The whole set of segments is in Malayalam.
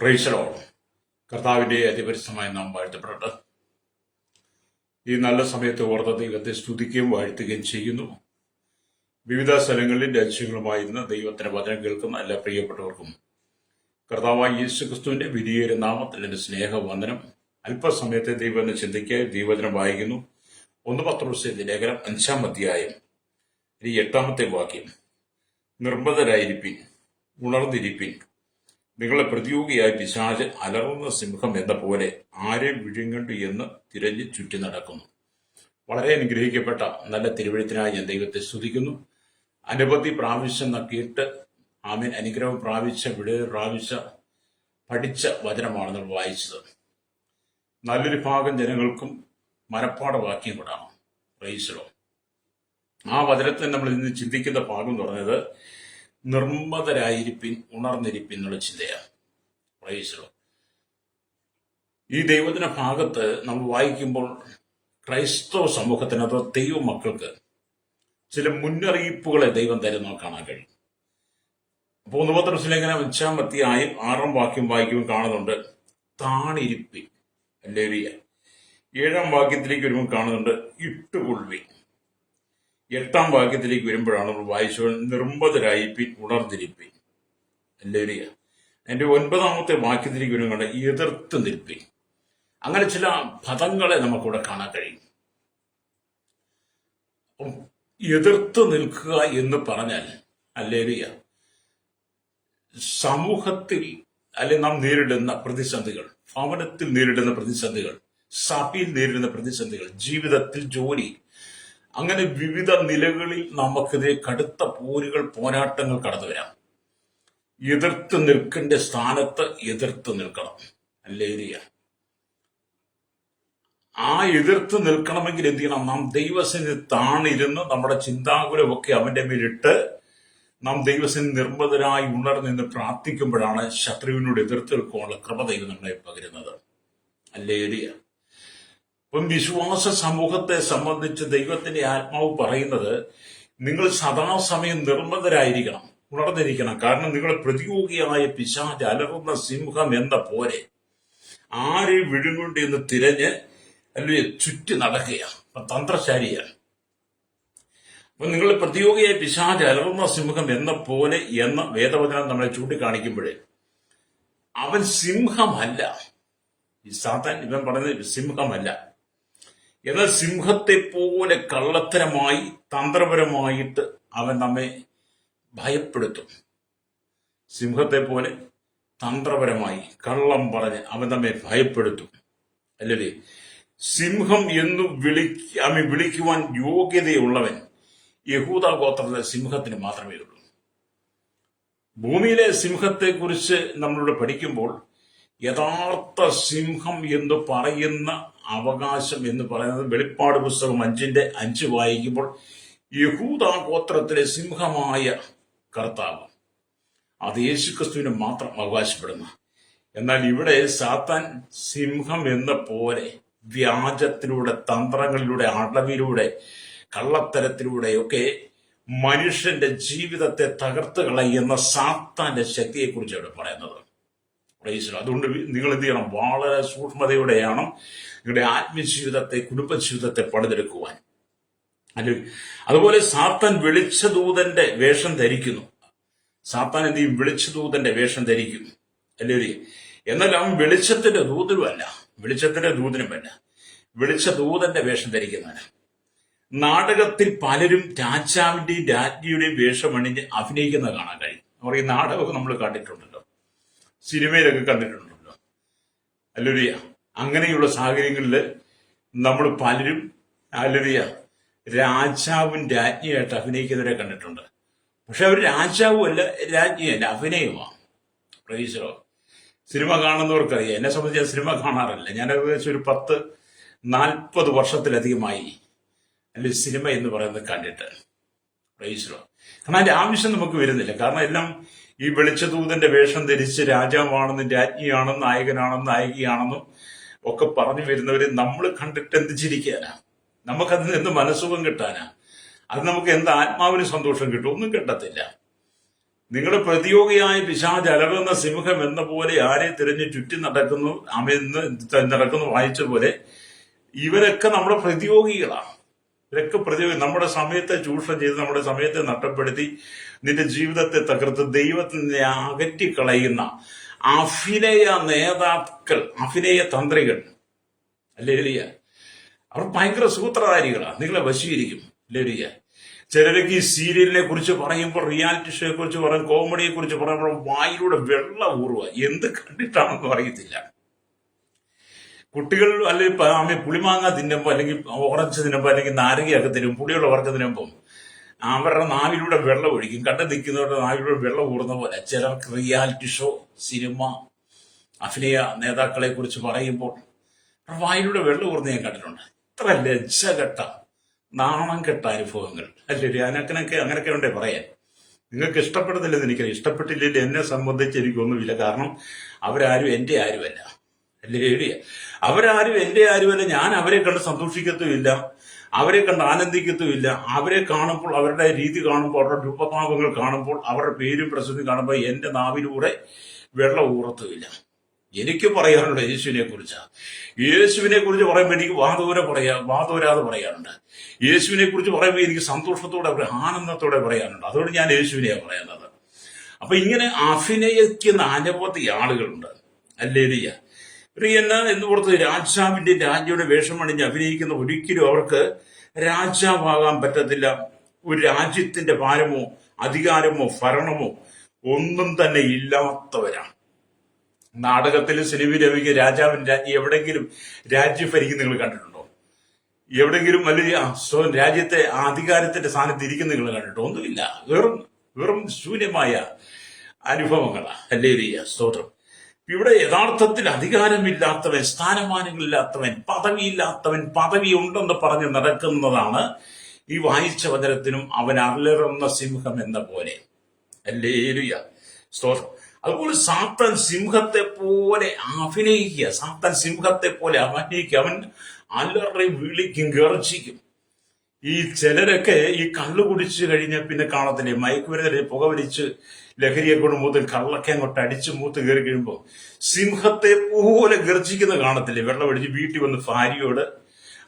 Price the Lord. കർത്താവിന്റെ അതിപരിശുദ്ധമായ നാം വാഴ്ത്തപ്പെടട്ടെ. ഈ നല്ല സമയത്ത് ഓർത്ത ദൈവത്തെ സ്തുതിക്കുകയും വാഴ്ത്തുകയും ചെയ്യുന്നു. വിവിധ സ്ഥലങ്ങളിൽ രാജ്യങ്ങളുമായിരുന്ന ദൈവത്തിന്റെ വചനം കേൾക്കുന്ന എല്ലാ പ്രിയപ്പെട്ടവർക്കും കർത്താവായ യേശുക്രിസ്തുവിന്റെ വിധിയേറിയ നാമത്തിൽ എന്റെ സ്നേഹവന്ദനം. അല്പസമയത്തെ ദൈവത്തെ ചിന്തിക്കായി ദൈവവചനം വായിക്കുന്നു. 1 പത്രോസിന്റെ ലേഖനം 5-ാം അധ്യായം 8-ാമത്തെ വാക്യം. നിർമ്മതരായിരിപ്പിൻ, ഉണർന്നിരിപ്പിൻ, നിങ്ങളെ പ്രതിയോഗിയായ പിശാച് അലറുന്ന സിംഹം എന്ന പോലെ ആരെ വിഴുങ്ങണ്ടു എന്ന് തിരഞ്ഞു ചുറ്റി നടക്കുന്നു. വളരെ അനുഗ്രഹിക്കപ്പെട്ട നല്ല തിരുവഴുത്തിനായി ഞാൻ ദൈവത്തെ സ്തുതിക്കുന്നു. അനവധി പ്രാവശ്യം കേട്ട് ആമേൻ അനുഗ്രഹം പ്രാപിച്ച പഠിച്ച വചനമാണ് നമ്മൾ വായിച്ചത്. നല്ലൊരു ഭാഗം ജനങ്ങൾക്കും മനപ്പാഠവാക്യം കൂടാണ്. Price the Lord. ആ വചനത്തിൽ നമ്മൾ ഇന്ന് ചിന്തിക്കുന്ന ഭാഗം എന്ന് പറഞ്ഞത് നിർമ്മതരായിരിപ്പിൻ, ഉണർന്നിരിപ്പിൻ എന്നുള്ള ചിന്തയാണ്. Price the Lord. ഈ ദൈവദിന ഭാഗത്ത് നമ്മൾ വായിക്കുമ്പോൾ ക്രൈസ്തവ സമൂഹത്തിന് അതോ ദൈവ മക്കൾക്ക് ചില മുന്നറിയിപ്പുകളെ ദൈവം തരുന്ന കാണാൻ കഴിയും. അപ്പോൾ 1 പത്രോസ് ലേഖനം 5-ാം അധ്യായം 6-ാം വാക്യം വായിക്കുമ്പോൾ കാണുന്നുണ്ട് താണിരിപ്പിൻ. ഹല്ലേലൂയ. 7-ാം വാക്യത്തിലേക്ക് വരുമ്പോൾ കാണുന്നുണ്ട് ഇട്ടുകൊള്ളുവിൻ. 8-ാം വാക്യത്തിലേക്ക് വരുമ്പോഴാണ് നമ്മൾ വായിച്ചത് നിർമ്മതരായിരിപ്പിൻ, ഉണർന്നിരിപ്പിൻ. ഹല്ലേലൂയ. അതിന്റെ 9-ാമത്തെ വാക്യത്തിലേക്ക് വരുമ്പോൾ എതിർത്ത് നിൽപ്പിൻ. അങ്ങനെ ചില പദങ്ങളെ നമുക്കിവിടെ കാണാൻ കഴിയും. എതിർത്ത് നിൽക്കുക എന്ന് പറഞ്ഞാൽ ഹല്ലേലൂയ സമൂഹത്തിൽ നാം നേരിടുന്ന പ്രതിസന്ധികൾ, ഭവനത്തിൽ നേരിടുന്ന പ്രതിസന്ധികൾ, സഭയിൽ നേരിടുന്ന പ്രതിസന്ധികൾ, ജീവിതത്തിൽ, ജോലി, അങ്ങനെ വിവിധ നിലകളിൽ നമുക്കെതിരെ കടുത്ത പോരാട്ടങ്ങൾ കടന്നു വരാം. എതിർത്ത് നിൽക്കേണ്ട സ്ഥാനത്ത് എതിർത്ത് നിൽക്കണം. ഹല്ലേലൂയ. ആ എതിർത്ത് നിൽക്കണമെങ്കിൽ എന്ത് ചെയ്യണം? നാം ദൈവസന്നിധി താണിരുന്ന് നമ്മുടെ ചിന്താകുലമൊക്കെ അവന്റെ മേലിട്ട് നാം ദൈവസന്നിധി നിർമ്മതരായി ഉണർന്ന് പ്രാർത്ഥിക്കുമ്പോഴാണ് ശത്രുവിനോട് എതിർത്ത് നിൽക്കാനുള്ള കൃപ ദൈവം നമ്മളെ പകരുന്നത്. ഹല്ലേലൂയ. അപ്പം വിശ്വാസ സമൂഹത്തെ സംബന്ധിച്ച് ദൈവത്തിന്റെ ആത്മാവ് പറയുന്നത് നിങ്ങൾ സദാസമയം നിർമ്മതരായിരിക്കണം, ഉണർന്നിരിക്കണം. കാരണം നിങ്ങൾ പ്രതിയോഗിയായ പിശാച് അലറുന്ന സിംഹം എന്ന പോലെ ആരെ വിഴുങ്ങുണ്ട് എന്ന് തിരഞ്ഞ് ചുറ്റി നടക്കുകയാണ്. തന്ത്രശാലിയാണ്. അപ്പൊ നിങ്ങൾ പ്രതിയോഗിയായ പിശാച് അലറുന്ന സിംഹം എന്ന പോലെ എന്ന വേദവചനം നമ്മളെ ചൂണ്ടിക്കാണിക്കുമ്പോഴേ അവൻ സിംഹമല്ല. ഈ സാത്താൻ ഇവൻ പറയുന്നത് സിംഹമല്ല. എന്നാൽ സിംഹത്തെ പോലെ കള്ളത്തരമായി തന്ത്രപരമായിട്ട് അവൻ നമ്മെ ഭയപ്പെടുത്തും. സിംഹത്തെ പോലെ തന്ത്രപരമായി കള്ളം പറഞ്ഞ് അവൻ നമ്മെ ഭയപ്പെടുത്തും. അല്ലേ? സിംഹം എന്ന് വിളിക്കുവാൻ യോഗ്യതയുള്ളവൻ യഹൂദ ഗോത്രത്തിലെ സിംഹത്തിന് മാത്രമേ ഉള്ളൂ. ഭൂമിയിലെ സിംഹത്തെ കുറിച്ച് നമ്മളിവിടെ പഠിക്കുമ്പോൾ യഥാർത്ഥ സിംഹം എന്ന് പറയുന്ന അവകാശം എന്ന് പറയുന്നത് വെളിപ്പാട് പുസ്തകം 5-5 വായിക്കുമ്പോൾ യഹൂദ ഗോത്രത്തിലെ സിംഹമായ കർത്താവ് അത് യേശുക്രിസ്തുവിന് മാത്രം അവകാശപ്പെടുന്നു. എന്നാൽ ഇവിടെ സാത്താൻ സിംഹം എന്ന പോലെ വ്യാജത്തിലൂടെ, തന്ത്രങ്ങളിലൂടെ, അളവിലൂടെ, കള്ളത്തരത്തിലൂടെയൊക്കെ മനുഷ്യന്റെ ജീവിതത്തെ തകർത്ത് കളയുന്ന സാത്താന്റെ ശക്തിയെക്കുറിച്ച് അവിടെ പറയുന്നത്. അതുകൊണ്ട് നിങ്ങൾ എന്ത് ചെയ്യണം? വളരെ സൂക്ഷ്മതയോടെയാണ് നിങ്ങളുടെ ആത്മജീവിതത്തെ, കുടുംബജീവിതത്തെ പണിതെടുക്കുവാൻ. അതുപോലെ സാത്താൻ വെളിച്ചദൂതന്റെ വേഷം ധരിക്കുന്നു. സാത്താൻ എന്ത് ചെയ്യും? വെളിച്ചദൂതന്റെ വേഷം ധരിക്കും. അല്ലേ? എന്നാൽ അവൻ വെളിച്ചത്തിന്റെ ദൂതനുമല്ല, വെളിച്ചദൂതന്റെ വേഷം ധരിക്കുന്നവന്. നാടകത്തിൽ പലരും രാജാവിന്റെയും രാജ്ഞിയുടെയും വേഷമണിഞ്ഞ് അഭിനയിക്കുന്നത് കാണാൻ കഴിയും. അവർ ഈ നാടകമൊക്കെ നമ്മൾ കണ്ടിട്ടുണ്ടല്ലോ, സിനിമയിലൊക്കെ കണ്ടിട്ടുണ്ടല്ലോ. ഹല്ലേലൂയ. അങ്ങനെയുള്ള സാഹചര്യങ്ങളിൽ നമ്മൾ പലരും ഹല്ലേലൂയ രാജാവും രാജ്ഞിയായിട്ട് അഭിനയിക്കുന്നവരെ കണ്ടിട്ടുണ്ട്. പക്ഷെ അവർ രാജാവും അല്ല, രാജ്ഞിയല്ല, അഭിനയമാണ്. Praise the lord. സിനിമ കാണുന്നവർക്കറിയാം. എന്നെ സംബന്ധിച്ച് ഞാൻ സിനിമ കാണാറില്ല. ഞാൻ ഏകദേശം ഒരു 40 വർഷത്തിലധികമായി സിനിമ എന്ന് പറയുന്നത് കണ്ടിട്ട്. Price the Lord. കാരണം അതിന്റെ ആവശ്യം നമുക്ക് വരുന്നില്ല. കാരണം എല്ലാം ഈ വെളിച്ചദൂതന്റെ വേഷം ധരിച്ച് രാജാവാണെന്നും രാജ്ഞിയാണെന്നും നായകനാണെന്നും നായികയാണെന്നും ഒക്കെ പറഞ്ഞു വരുന്നവരെ നമ്മൾ കണ്ടിട്ട് എന്ത് ചിരിക്കാനാ? നമുക്കതിന് എന്ത് മനസ്സുഖം കിട്ടാനാ? അത് നമുക്ക് എന്ത് ആത്മാവിന് സന്തോഷം കിട്ടും? ഒന്നും കിട്ടത്തില്ല. നിങ്ങളുടെ പ്രതിയോഗിയായ പിശാച് അലറുന്ന സിംഹം എന്ന പോലെ ആരെ തിരഞ്ഞ് ചുറ്റി നടക്കുന്നു അമെന്ന് നടക്കുന്നു വായിച്ച പോലെ ഇവരൊക്കെ നമ്മുടെ പ്രതിയോഗികളാണ്. ഇവരൊക്കെ പ്രതിയോഗി. നമ്മുടെ സമയത്തെ ചൂഷണം ചെയ്ത് നമ്മുടെ സമയത്തെ നഷ്ടപ്പെടുത്തി നിന്റെ ജീവിതത്തെ തകർത്ത് ദൈവത്തിൽ നിന്ന് അകറ്റിക്കളയുന്ന അഭിനയ നേതാക്കൾ, അഭിനയ തന്ത്രികൾ, അല്ലേ? അവർ ഭയങ്കര സൂത്രധാരികളാണ്. നിങ്ങളെ വശീകരിക്കും, അല്ലേ? ചിലരൊക്കെ ഈ സീരിയലിനെ കുറിച്ച് പറയുമ്പോൾ, റിയാലിറ്റി ഷോയെ കുറിച്ച് പറയും, കോമഡിയെ കുറിച്ച് പറയുമ്പോൾ വായിലൂടെ വെള്ളം ഊറുക. എന്ത് കണ്ടിട്ടാണെന്ന് അറിയത്തില്ല. കുട്ടികൾ അല്ലെങ്കിൽ പുളിമാങ്ങ തിന്നുമ്പോൾ, അല്ലെങ്കിൽ ഓറഞ്ച് തിന്നുമ്പോൾ, അല്ലെങ്കിൽ നാരങ്ങയൊക്കെ തിന്നും, പുളിയുള്ള വർക്ക് തിന്നുമ്പോൾ അവരുടെ നാവിലൂടെ വെള്ളം ഒഴിക്കും. കണ്ടു നിൽക്കുന്നവരുടെ നാവിലൂടെ വെള്ളം ഊറുന്ന പോലെ ചിലർക്ക് റിയാലിറ്റി ഷോ, സിനിമ, അഭിനയ നേതാക്കളെ കുറിച്ച് പറയുമ്പോൾ വായിലൂടെ വെള്ളം ഊർന്ന് ഞാൻ കണ്ടിട്ടുണ്ട്. ഇത്ര ലജ്ജകെട്ട, നാണം കെട്ട അനുഭവങ്ങൾ, അല്ലേ? അങ്ങനെയൊക്കെ ഉണ്ടേ പറയാൻ. നിങ്ങൾക്ക് ഇഷ്ടപ്പെടുന്നില്ലെന്ന് എനിക്കറിയാം. ഇഷ്ടപ്പെട്ടില്ലെങ്കിൽ എന്നെ സംബന്ധിച്ച് എനിക്കൊന്നുമില്ല. കാരണം അവരാരും എൻ്റെ ആരുമല്ല, അല്ലേ? അവരാരും എൻ്റെ ആരുമല്ല. ഞാൻ അവരെ കണ്ട് സന്തോഷിക്കത്തുമില്ല, അവരെ കണ്ട് ആനന്ദിക്കത്തുമില്ല. അവരെ കാണുമ്പോൾ, അവരുടെ രീതി കാണുമ്പോൾ, അവരുടെ രൂപഭാവങ്ങൾ കാണുമ്പോൾ, അവരുടെ പേരും പ്രസിദ്ധി കാണുമ്പോൾ എന്റെ നാവിലൂടെ വെള്ളം ഊറത്തുമില്ല. എനിക്ക് പറയാനുള്ള യേശുവിനെ കുറിച്ചാണ്. യേശുവിനെ കുറിച്ച് പറയുമ്പോൾ എനിക്ക് വാതോരാതെ പറയാറുണ്ട്. യേശുവിനെ കുറിച്ച് പറയുമ്പോൾ എനിക്ക് സന്തോഷത്തോടെ, ആനന്ദത്തോടെ പറയാനുണ്ട്. അതുകൊണ്ട് ഞാൻ യേശുവിനെയാണ് പറയുന്നത്. അപ്പൊ ഇങ്ങനെ അഭിനയിക്കുന്ന അനവധി ആളുകളുണ്ട്, അല്ലേ? പ്രിയന്ന എന്ന് പുറത്ത് രാജാവിന്റെ രാജ്യയുടെ വേഷം അണിഞ്ഞ് അഭിനയിക്കുന്ന ഒരിക്കലും അവർക്ക് രാജാവാകാൻ പറ്റത്തില്ല. ഒരു രാജ്യത്തിന്റെ ഭാരമോ അധികാരമോ ഭരണമോ ഒന്നും തന്നെ ഇല്ലാത്തവരാണ്. നാടകത്തിലും സിനിമയിലും അഭിനയിക്കുന്ന രാജാവിന്റെ രാജ്യം എവിടെങ്കിലും രാജ്യം ഭരിക്കുന്ന നിങ്ങൾ കണ്ടിട്ടുണ്ടോ? എവിടെങ്കിലും വലിയ രാജ്യത്തെ അധികാരത്തിന്റെ സ്ഥാനത്ത് ഇരിക്കുന്ന നിങ്ങൾ കണ്ടിട്ടോ? ഒന്നുമില്ല. വെറും ശൂന്യമായ അനുഭവങ്ങളാ, അല്ലേ? സ്തോത്രം. ഇവിടെ യഥാർത്ഥത്തിൽ അധികാരമില്ലാത്തവൻ, സ്ഥാനമാനങ്ങളില്ലാത്തവൻ, പദവിയില്ലാത്തവൻ പദവി ഉണ്ടെന്ന് പറഞ്ഞ് നടക്കുന്നതാണ് ഈ വായിച്ച വചനത്തിനും അവൻ അലറുന്ന സിംഹം എന്ന പോലെ, ഹല്ലേലൂയ, സ്തോത്രം. അതുപോലെ സാത്താൻ സിംഹത്തെ പോലെ അഭിനയിക്കുക, അവൻ അലറി വിളിക്കും, ഗർജിക്കും. ഈ ചിലരൊക്കെ ഈ കള്ളു കുടിച്ചു കഴിഞ്ഞാൽ പിന്നെ കാണത്തില്ലേ, മയക്കുമരുന്നിൽ പുകവലിച്ച് ലഹരിയെ കൊണ്ട് മൂത്തിൽ കള്ളൊക്കെ അങ്ങോട്ട് അടിച്ച് മൂത്ത് കയറി കഴിയുമ്പോൾ സിംഹത്തെ പോലെ ഗർജിക്കുന്ന കാണത്തില്ലേ? വെള്ളമടിച്ച് വീട്ടിൽ വന്ന് ഭാര്യയോട്,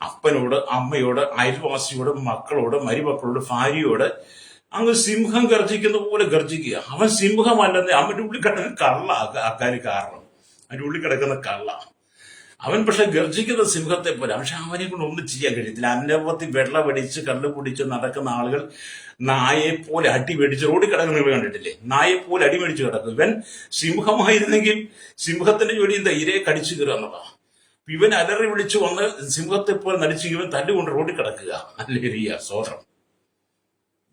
അപ്പനോട്, അമ്മയോട്, അയൽവാസിയോട്, മക്കളോട്, മരുമക്കളോട്, ഭാര്യയോട് അങ്ങ് സിംഹം ഗർജിക്കുന്ന പോലെ ഗർജിക്കുക. അവൻ സിംഹമല്ലെന്ന്, അവന്റെ ഉള്ളിൽ കിടക്കുന്ന കള്ള കാരണം, അവന്റെ ഉള്ളിൽ കിടക്കുന്ന കള്ള. അവൻ പക്ഷെ ഗർജിക്കുന്ന സിംഹത്തെ പോലെ. പക്ഷെ അവനെ കൊണ്ട് ഒന്നും ചെയ്യാൻ കഴിയത്തില്ല. അനവധി വെള്ളമടിച്ച് കള്ളു കുടിച്ച് നടക്കുന്ന ആളുകൾ നായെ പോലെ അടി മേടിച്ച് റോഡിൽ കിടക്കുന്ന നിങ്ങൾ കണ്ടിട്ടില്ലേ? നായെ പോലെ അടി മേടിച്ച് കിടക്കും. ഇവൻ സിംഹമായിരുന്നെങ്കിൽ സിംഹത്തിന്റെ ജോലി എന്താ? ഇരയെ കടിച്ചു കയറുക എന്നുള്ളതാണ്. ഇവൻ അലറി വിളിച്ചു വന്ന് സിംഹത്തെ പോലെ നടിച്ച് ഇവൻ തല്ലുകൊണ്ട് റോഡിൽ കിടക്കുക, അല്ലേ? സോദരം,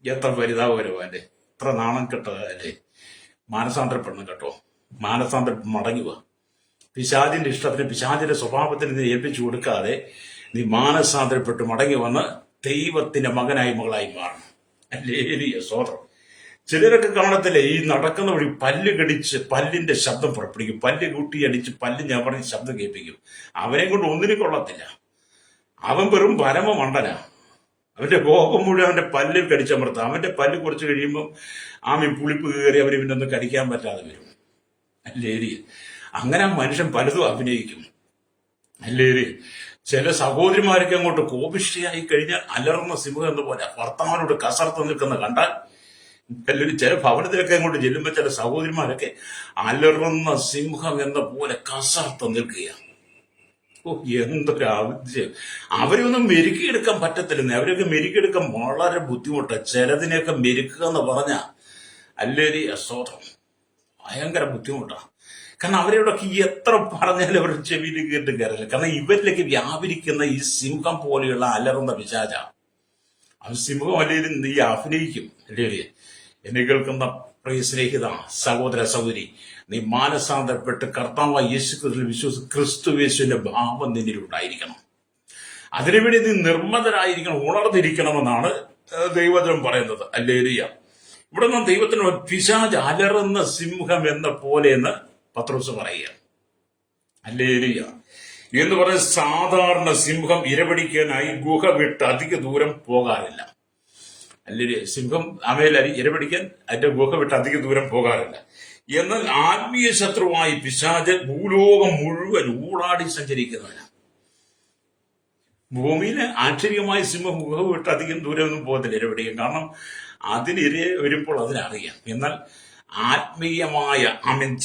എത്ര പരിതാപകരമല്ലേ, എത്ര നാണം കെട്ടതല്ലേ? മാനസാന്തരപ്പെടണം കേട്ടോ. മടങ്ങുക. പിശാചിന്റെ ഇഷ്ടത്തിന്, പിശാചിന്റെ സ്വഭാവത്തിന് നീ ഏൽപ്പിച്ചു കൊടുക്കാതെ നീ മാനസാന്തരപ്പെട്ട് മടങ്ങി വന്ന് ദൈവത്തിന്റെ മകനായി, മകളായി മാറണം, അല്ലേ? സോദരം. ചിലരൊക്കെ കാണത്തില്ലേ, ഈ നടക്കുന്ന വഴി പല്ല് കടിച്ച് പല്ലിന്റെ ശബ്ദം പുറപ്പെടുവിക്കും, പല്ല് കൂട്ടിയടിച്ച് പല്ല് ഞവറിഞ്ഞ് ശബ്ദം കേൾപ്പിക്കും. അവനെ കൊണ്ട് ഒന്നിനും കൊള്ളത്തില്ല. അവൻ വെറും പരമമണ്ടനാ. അവന്റെ കോപം മുഴുവൻ അവന്റെ പല്ലിൽ കടിച്ചമർത്താം. അവന്റെ പല്ല് കുറച്ച് കഴിയുമ്പോൾ പുളിപ്പ് കയറി അവന് പിന്നെ ഒന്നും കടിക്കാൻ പറ്റാതെ വരും, അല്ലേ? അങ്ങനെ മനുഷ്യൻ പലതും അഭിനയിക്കും, അല്ലേ? ചില സഹോദരിമാരൊക്കെ അങ്ങോട്ട് കോപിഷ്ഠയായി കഴിഞ്ഞാൽ അലർന്ന സിംഹം എന്ന് പോലെ ഭർത്താവിനോട് കസർത്ത് നിൽക്കുന്ന കണ്ടാൽ, അല്ലെങ്കിൽ ചില ഭവനത്തിലൊക്കെ അങ്ങോട്ട് ചെല്ലുമ്പോൾ ചില സഹോദരിമാരൊക്കെ അലറുന്ന സിംഹം എന്ന പോലെ കസർത്ത് നിൽക്കുകയാണ്. എന്തൊരു ആവശ്യം! അവരെ ഒന്നും മെരുക്കിയെടുക്കാൻ പറ്റത്തില്ലെന്ന്. അവരൊക്കെ മെരുക്കിയെടുക്കാൻ വളരെ ബുദ്ധിമുട്ടാണ്. ചിലതിനെയൊക്കെ മെരുക്കുക എന്ന് പറഞ്ഞ, അല്ലേ? അസ്തോത്രം, ഭയങ്കര ബുദ്ധിമുട്ടാണ്. കാരണം അവരോടൊക്കെ എത്ര പറഞ്ഞാലും അവരുടെ ചെവിയിൽ കേട്ട് കയറില്ല. കാരണം ഇവരിലേക്ക് വ്യാപരിക്കുന്ന ഈ സിംഹം പോലെയുള്ള അലറുന്ന പിശാച. അവൻ സിംഹം അല്ലെങ്കിൽ നീ അഭിനയിക്കും, അല്ലേ? എന്നെ കേൾക്കുന്ന പ്രിയ സ്നേഹിത, സഹോദര, സഹോദരി, നീ മാനസാന്തരപ്പെട്ട് കർത്താവായ യേശു ക്രിസ്തു യേശുവിന്റെ ഭാവം നിന്നിലുണ്ടായിരിക്കണം. അതിനുവേണ്ടി നീ നിർമ്മതരായിരിക്കണം, ഉണർന്നിരിക്കണമെന്നാണ് ദൈവജനം പറയുന്നത്, അല്ലേ? ഇവിടെ നാം ദൈവത്തിന് പിശാച് അലറുന്ന സിംഹം എന്ന പോലെ എന്ന് പത്രോസ് പറയുക, അല്ലേ? എന്ന് പറഞ്ഞ സാധാരണ സിംഹം ഇരപിടിക്കാനായി ഗുഹ വിട്ട് അധിക ദൂരം പോകാറില്ല. അല്ലെങ്കിൽ സിംഹം അവയിൽ ഇരപിടിക്കാൻ അതിന്റെ ഗുഹ വിട്ട് അധികം ദൂരം പോകാറില്ല. എന്നാൽ ആത്മീയ ശത്രുവായി പിശാച് ഭൂലോകം മുഴുവൻ ഊടാടി സഞ്ചരിക്കുന്നവനാണ്. ഭൂമിയിൽ ആക്ഷരികമായി സിംഹം ഗുഹ വിട്ട് അധികം ദൂരമൊന്നും പോകത്തില്ല ഇരപിടിക്കാൻ. കാരണം അതിനിരെ വരുമ്പോൾ അതിനറിയാം. എന്നാൽ ആത്മീയമായ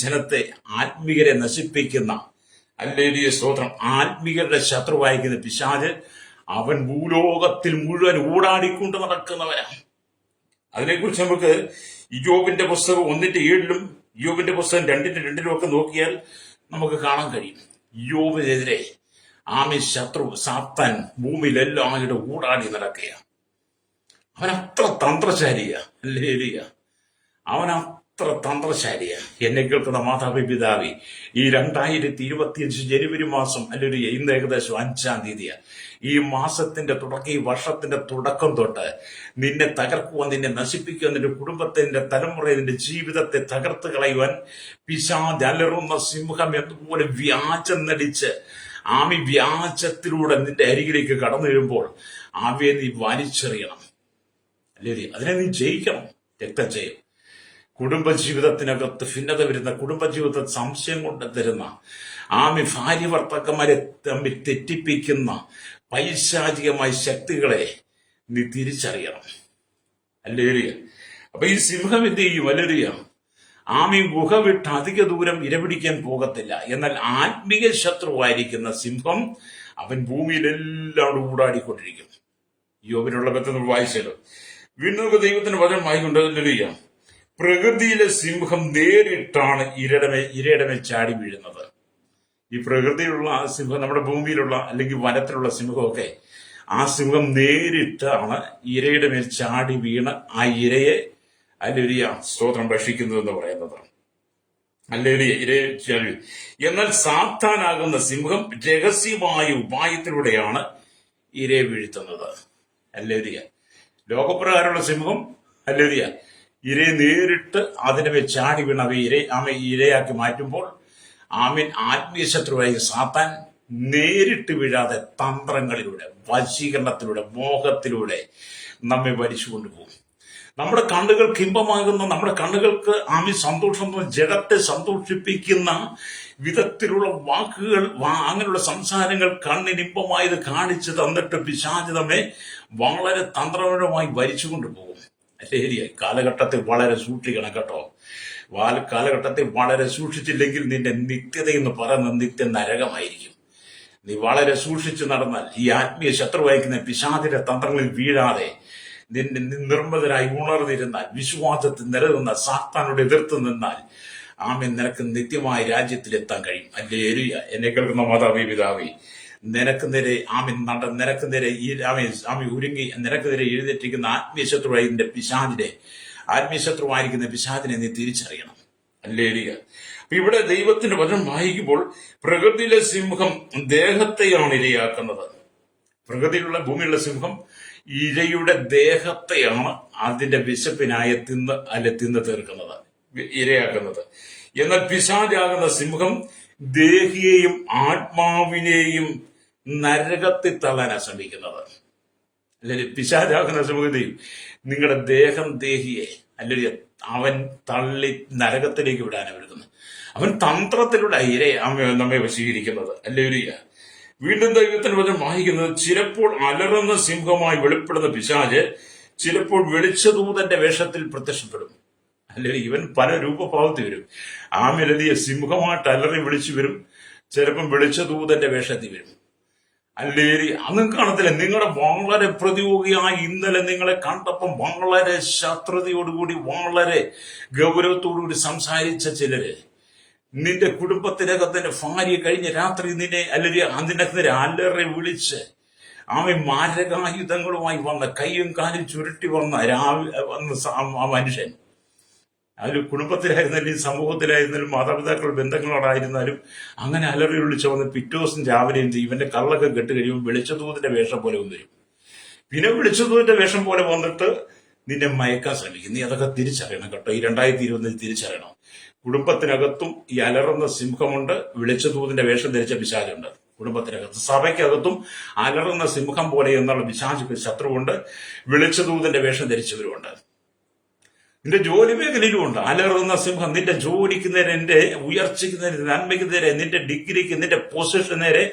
ജനത്തെ ആത്മീയരെ നശിപ്പിക്കുന്ന അല്ലെങ്കിൽ സ്തോത്രം ആത്മീയരുടെ ശത്രുവായിരിക്കുന്ന പിശാച് അവൻ ഭൂലോകത്തിൽ മുഴുവൻ ഊടാടിക്കൊണ്ട് നടക്കുന്നവനാണ്. അതിനെക്കുറിച്ച് നമുക്ക് യോബിന്റെ പുസ്തകം 1:7 യോബിന്റെ പുസ്തകം 2:2 ഒക്കെ നോക്കിയാൽ നമുക്ക് കാണാൻ കഴിയും. യോബിനെതിരെ ശത്രു സാത്താൻ ഭൂമിയിലെല്ലാവരുടെ ഊടാടി നടക്കുകയാണ്. അവൻ അത്ര തന്ത്രശാലിയാ. അല്ലേലിയ, അവൻ അത്ര തന്ത്രശാലിയാ. എന്നെ കേൾക്കുന്ന മാതാപിതാവി, ഈ 2025 ജനുവരി മാസം അല്ലെങ്കിൽ ഇന്ന് ഏകദേശം 5-ാം തീയതിയാ. ഈ മാസത്തിന്റെ തുടക്കം, ഈ വർഷത്തിന്റെ തുടക്കം തൊട്ട് നിന്നെ തകർക്കുവാൻ, നിന്നെ നശിപ്പിക്കുവാൻ, നിന്റെ കുടുംബത്തെ, നിന്റെ തലമുറയെ, നിന്റെ ജീവിതത്തെ തകർത്ത് കളയുവാൻ പിശാച് അലറുന്ന സിംഹം എന്നതുപോലെ വ്യാജം നടിച്ച് വ്യാജത്തിലൂടെ നിന്റെ അരികിലേക്ക് കടന്നു വരുമ്പോൾ അവയെ നീ വലിച്ചെറിയണം. അല്ലേ? അതിനെ നീ ജയിക്കണം. രക്തം ചെയ്യും. കുടുംബജീവിതത്തിനകത്ത് ഭിന്നത വരുന്ന, കുടുംബജീവിതത്തിൽ സംശയം കൊണ്ട് തരുന്ന ഭാര്യ ഭർത്താക്കന്മാരെ തമ്മിൽ തെറ്റിപ്പിക്കുന്ന പൈശാചികമായ ശക്തികളെ നീ തിരിച്ചറിയണം. അല്ലേലിയ. അപ്പൊ ഈ സിംഹം എന്ത് ചെയ്യും? അല്ലേലിയ, ഗുഹ വിട്ട് അധിക ദൂരം ഇരപിടിക്കാൻ പോകത്തില്ല. എന്നാൽ ആത്മീയ ശത്രുവായിരിക്കുന്ന സിംഹം അവൻ ഭൂമിയിലെല്ലാം ഊടാടിക്കൊണ്ടിരിക്കും. യോബിനുള്ള ബന്ധം വായിച്ചല്ലോ. വീണ്ടും ദൈവത്തിന്റെ വചനം വായിക്കൊണ്ടല്ലോ, പ്രകൃതിയിലെ സിംഹം നേരിട്ടാണ് ഇരയുടെ മേൽ ചാടി വീഴുന്നത്. ഈ പ്രകൃതിയിലുള്ള സിംഹം, നമ്മുടെ ഭൂമിയിലുള്ള അല്ലെങ്കിൽ വനത്തിലുള്ള സിംഹമൊക്കെ, ആ സിംഹം നേരിട്ടാണ് ഇരയുടെ മേൽ ചാടി വീണ് ആ ഇരയെ അല്ലേലിയ സ്തോത്രം ഭക്ഷിക്കുന്നത് എന്ന് പറയുന്നത്. അല്ലേലിയ, ഇരയെ ചാടി. എന്നാൽ സാത്താനാകുന്ന സിംഹം രഹസ്യമായ ഉപായത്തിലൂടെയാണ് ഇരയെ വീഴ്ത്തുന്നത്. അല്ലേലിയ. ലോകപ്രകാരമുള്ള സിംഹം അല്ലേലിയ ഇരയെ നേരിട്ട് അതിനെ മേൽ ചാടി വീണ ഇരയാക്കി മാറ്റുമ്പോൾ ആത്മീയ ശത്രുവായി സാത്താൻ നേരിട്ട് വീഴാതെ തന്ത്രങ്ങളിലൂടെ, വശീകരണത്തിലൂടെ, മോഹത്തിലൂടെ നമ്മെ വലിച്ചു കൊണ്ടുപോകും. നമ്മുടെ കണ്ണുകൾക്ക് ഇമ്പമാകുന്ന, നമ്മുടെ കണ്ണുകൾക്ക് സന്തോഷം, ജഡത്തെ സന്തോഷിപ്പിക്കുന്ന വിധത്തിലുള്ള വാക്കുകൾ, അങ്ങനെയുള്ള സംസാരങ്ങൾ കണ്ണിനിമ്പമായത് കാണിച്ചു തന്നിട്ട് പിശാച് നമ്മെ വളരെ തന്ത്രപരമായി വലിച്ചുകൊണ്ട് പോകും. അല്ലേ? കാലഘട്ടത്തിൽ വളരെ സൂക്ഷിക്കണം കേട്ടോ. കാലഘട്ടത്തിൽ വളരെ സൂക്ഷിച്ചില്ലെങ്കിൽ നിന്റെ നിത്യത എന്ന് പറയുന്ന നിത്യ നരകമായിരിക്കും. നീ വളരെ സൂക്ഷിച്ചു നടന്നാൽ, ഈ ആത്മീയ ശത്രുവായിരിക്കുന്ന പിശാചിന്റെ തന്ത്രങ്ങളിൽ വീഴാതെ നിന്നെ നിർമ്മതരായി ഉണർന്നിരുന്നാൽ, വിശ്വാസത്തിൽ നിലനിന്നാൽ, സാത്താനോട് എതിർത്ത് നിന്നാൽ നിനക്ക് നിത്യമായ രാജ്യത്തിലെത്താൻ കഴിയും. അല്ലേലൂയ. എന്നെ കേൾക്കുന്ന മാതാവേ പിതാവേ, നിനക്ക് നേരെ നിനക്ക് നേരെ ഒരുങ്ങി നിനക്ക് നേരെ എഴുന്നേറ്റിരിക്കുന്ന ആത്മീയ ശത്രുവായിരിക്കുന്ന പിശാചിനെ നീ തിരിച്ചറിയണം. അല്ലേലൂയ. അപ്പൊ ഇവിടെ ദൈവത്തിന്റെ വചനം വായിക്കുമ്പോൾ പ്രകൃതിയിലെ സിംഹം ദേഹത്തെയാണ് ഇരയാക്കുന്നത്. പ്രകൃതിയിലുള്ള ഭൂമിയിലുള്ള സിംഹം ഇരയുടെ ദേഹത്തെയാണ് അതിന്റെ വിശപ്പിനായ തിന്ന് തീർക്കുന്നത്, ഇരയാക്കുന്നത്. എന്നാൽ പിശാചാകുന്ന സിംഹം ദേഹിയെയും ആത്മാവിനെയും നരകത്തിൽ തള്ളാനാണ് ശ്രമിക്കുന്നത്. അല്ലെങ്കിൽ പിശാചാകുന്ന സിംഹത്തെയും നിങ്ങളുടെ ദേഹിയെ അല്ലെങ്കിൽ അവൻ തള്ളി നരകത്തിലേക്ക് വിടാനാണ് വരുന്നത്. അവൻ തന്ത്രത്തിലൂടെ നമ്മെ വശീകരിക്കുന്നത്. അല്ലേലൂയ. വീണ്ടും ദൈവത്തിന് വചനം വായിക്കുന്നത്, ചിലപ്പോൾ അലറുന്ന സിംഹമായി വെളിപ്പെടുന്ന പിശാച് ചിലപ്പോൾ വെളിച്ചദൂതന്റെ വേഷത്തിൽ പ്രത്യക്ഷപ്പെടും. അല്ലെങ്കിൽ ഇവൻ പല രൂപഭാവത്തിൽ വരും. ആമിലതിയെ സിംഹമായിട്ട് അലറി വിളിച്ചു വരും, ചിലപ്പം വെളിച്ചദൂതന്റെ വേഷത്തിൽ വരും. അല്ലേരി അന്നും കാണത്തില്ല. നിങ്ങളുടെ വളരെ പ്രതിയോഗിയായി ഇന്നലെ നിങ്ങളെ കണ്ടപ്പം വളരെ ശത്രുതയോടുകൂടി, വളരെ ഗൗരവത്തോടുകൂടി സംസാരിച്ച ചിലര്, നിന്റെ കുടുംബത്തിനകത്തിന്റെ ഭാര്യ കഴിഞ്ഞ രാത്രി നിന്നെ അല്ലെങ്കിൽ അതിനകത്ത് അലറി വിളിച്ച് മാരകായുധങ്ങളുമായി വന്ന, കൈയും കാലും ചുരുട്ടി വന്ന മനുഷ്യൻ, അതിൽ കുടുംബത്തിലായിരുന്നാലും സമൂഹത്തിലായിരുന്നാലും മാതാപിതാക്കളുടെ ബന്ധങ്ങളോടായിരുന്നാലും അങ്ങനെ അലറി വിളിച്ച് വന്ന് പിറ്റോസും രാവിലെയും ഇവന്റെ കള്ളൊക്കെ കെട്ട് കഴിയുമ്പോൾ വെളിച്ചദൂതന്റെ വേഷം പോലെ വന്നിരും. പിന്നെ വെളിച്ചദൂതന്റെ വേഷം പോലെ വന്നിട്ട് നിന്നെ മയക്കാൻ ശ്രമിക്കും. നീ അതൊക്കെ തിരിച്ചറിയണം കേട്ടോ. ഈ 2020 തിരിച്ചറിയണം. കുടുംബത്തിനകത്തും ഈ അലറുന്ന സിംഹമുണ്ട്, വെളിച്ചദൂതന്റെ വേഷം ധരിച്ച പിശാചുണ്ട്. കുടുംബത്തിനകത്ത് സഭയ്ക്കകത്തും അലറുന്ന സിംഹം പോലെ എന്നുള്ള പിശാചുക്ക് ശത്രുവുണ്ട്. വിളിച്ചദൂതന്റെ വേഷം ധരിച്ചവരുമുണ്ട്. നിന്റെ ജോലി മേഖലയിലുമുണ്ട് അലറുന്ന സിംഹം. നിന്റെ ജോലിക്ക് നേരെ, നിന്റെ ഉയർച്ചയ്ക്ക് നേരെ, നന്മയ്ക്ക് നേരെ, നിന്റെ ഡിഗ്രിക്ക്, നിന്റെ പൊസിഷൻ നേരെ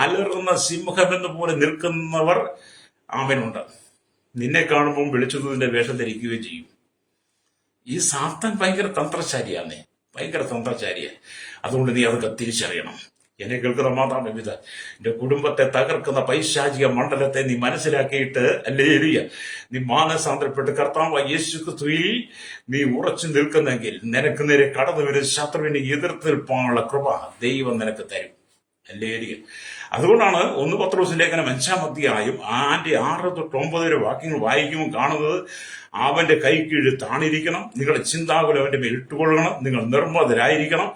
അലറുന്ന സിംഹം എന്ന് പോലെ നിൽക്കുന്നവർ അവനുണ്ട്. നിന്നെ കാണുമ്പോൾ വിളിച്ചതിന്റെ വേഷം ധരിക്കുകയും ചെയ്യും. ഈ സാത്താൻ ഭയങ്കര തന്ത്രശാലിയാന്നേ, ഭയങ്കര തന്ത്രശാലിയ. അതുകൊണ്ട് നീ അതൊക്കെ തിരിച്ചറിയണം. എന്നെ കേൾക്കുന്ന മാതാപിത, എന്റെ കുടുംബത്തെ തകർക്കുന്ന പൈശാചിക മണ്ഡലത്തെ നീ മനസ്സിലാക്കിയിട്ട് ഹല്ലേലൂയ നീ മാനസാന്തരപ്പെട്ട് കർത്താവായ യേശു ക്രിസ്തുവിൽ നീ ഉറച്ചു നിൽക്കുന്നെങ്കിൽ നിനക്ക് നേരെ കടന്നു വരുന്ന ശത്രുവിനെ എതിർത്ത് നിൽപ്പാനുള്ള കൃപ ദൈവം നിനക്ക് തരും. ഹല്ലേലൂയ. അതുകൊണ്ടാണ് 1 പത്രോസ് ലേഖനം 5-ാം അധ്യായം 6 തൊട്ട് 9 വരെ വാക്യങ്ങൾ വായിക്കുമ്പോൾ കാണുന്നത്, അവന്റെ കൈക്കീഴ് താണിരിക്കണം, നിങ്ങളുടെ ചിന്താകുലം അവന്റെ മേൽ ഇട്ടുകൊള്ളണം, നിങ്ങൾ നിർമ്മതരായിരിക്കണം,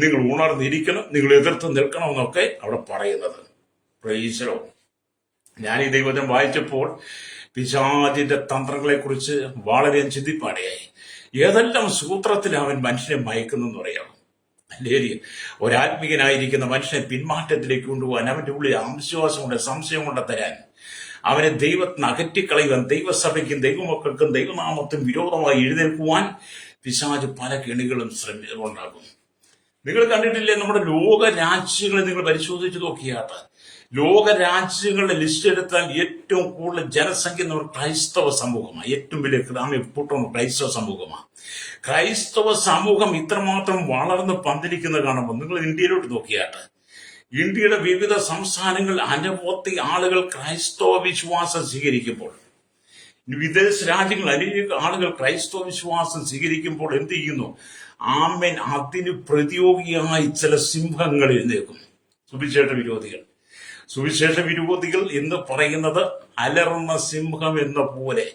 നിങ്ങൾ ഉണർന്നിരിക്കണം, നിങ്ങൾ എതിർത്ത് നിൽക്കണം എന്നൊക്കെ അവിടെ പറയുന്നത്. Price the Lord. ഞാൻ ഈ ദൈവവചനം വായിച്ചപ്പോൾ പിശാചിന്റെ തന്ത്രങ്ങളെ കുറിച്ച് വളരെ ചിന്തിപ്പാടിയായി. ഏതെല്ലാം സൂത്രത്തിൽ അവൻ മനുഷ്യനെ മയക്കുന്നെന്ന് പറയാം. ഹല്ലേലൂയ. ഒരാത്മീകനായിരിക്കുന്ന മനുഷ്യനെ പിന്മാറ്റത്തിലേക്ക് കൊണ്ടുപോകാൻ, അവന്റെ ഉള്ളിൽ അവിശ്വാസം കൊണ്ട്, സംശയം കൊണ്ട് തരാൻ, അവനെ ദൈവത്തിന് അകറ്റിക്കളയുവാൻ, ദൈവസഭയ്ക്കും ദൈവമക്കൾക്കും ദൈവനാമത്തിനും വിരോധമായി എഴുന്നേൽക്കുവാൻ പിശാച് പല കെണികളും ഉണ്ടാകും. നിങ്ങൾ കണ്ടിട്ടില്ലേ, നമ്മുടെ ലോക രാജ്യങ്ങളെ നിങ്ങൾ പരിശോധിച്ച് നോക്കിയാട്ട്, ലോക രാജ്യങ്ങളുടെ ലിസ്റ്റ് എടുത്താൽ ഏറ്റവും കൂടുതൽ ജനസംഖ്യ എന്ന് പറയുന്നത് ക്രൈസ്തവ സമൂഹമാണ്. ഏറ്റവും വലിയ കൂട്ടം ക്രൈസ്തവ സമൂഹമാണ്. ക്രൈസ്തവ സമൂഹം ഇത്രമാത്രം വളർന്ന് പന്തലിക്കുന്ന കാണുമ്പോൾ നിങ്ങൾ ഇന്ത്യയിലോട്ട് നോക്കിയാട്ട്, ഇന്ത്യയുടെ വിവിധ സംസ്ഥാനങ്ങളിൽ അനവധി ആളുകൾ ക്രൈസ്തവ വിശ്വാസം സ്വീകരിക്കുമ്പോൾ, വിദേശ രാജ്യങ്ങൾ അനേക ആളുകൾ ക്രൈസ്തവ വിശ്വാസം സ്വീകരിക്കുമ്പോൾ എന്ത് ചെയ്യുന്നു? ആമേൻ, അതിന് പ്രതിയോഗിയായി ചില സിംഹങ്ങൾ എഴുന്നേൽക്കും. സുവിശേഷ വിരോധികൾ എന്ന് പറയുന്നത് അലറുന്ന സിംഹം എന്ന പോലെ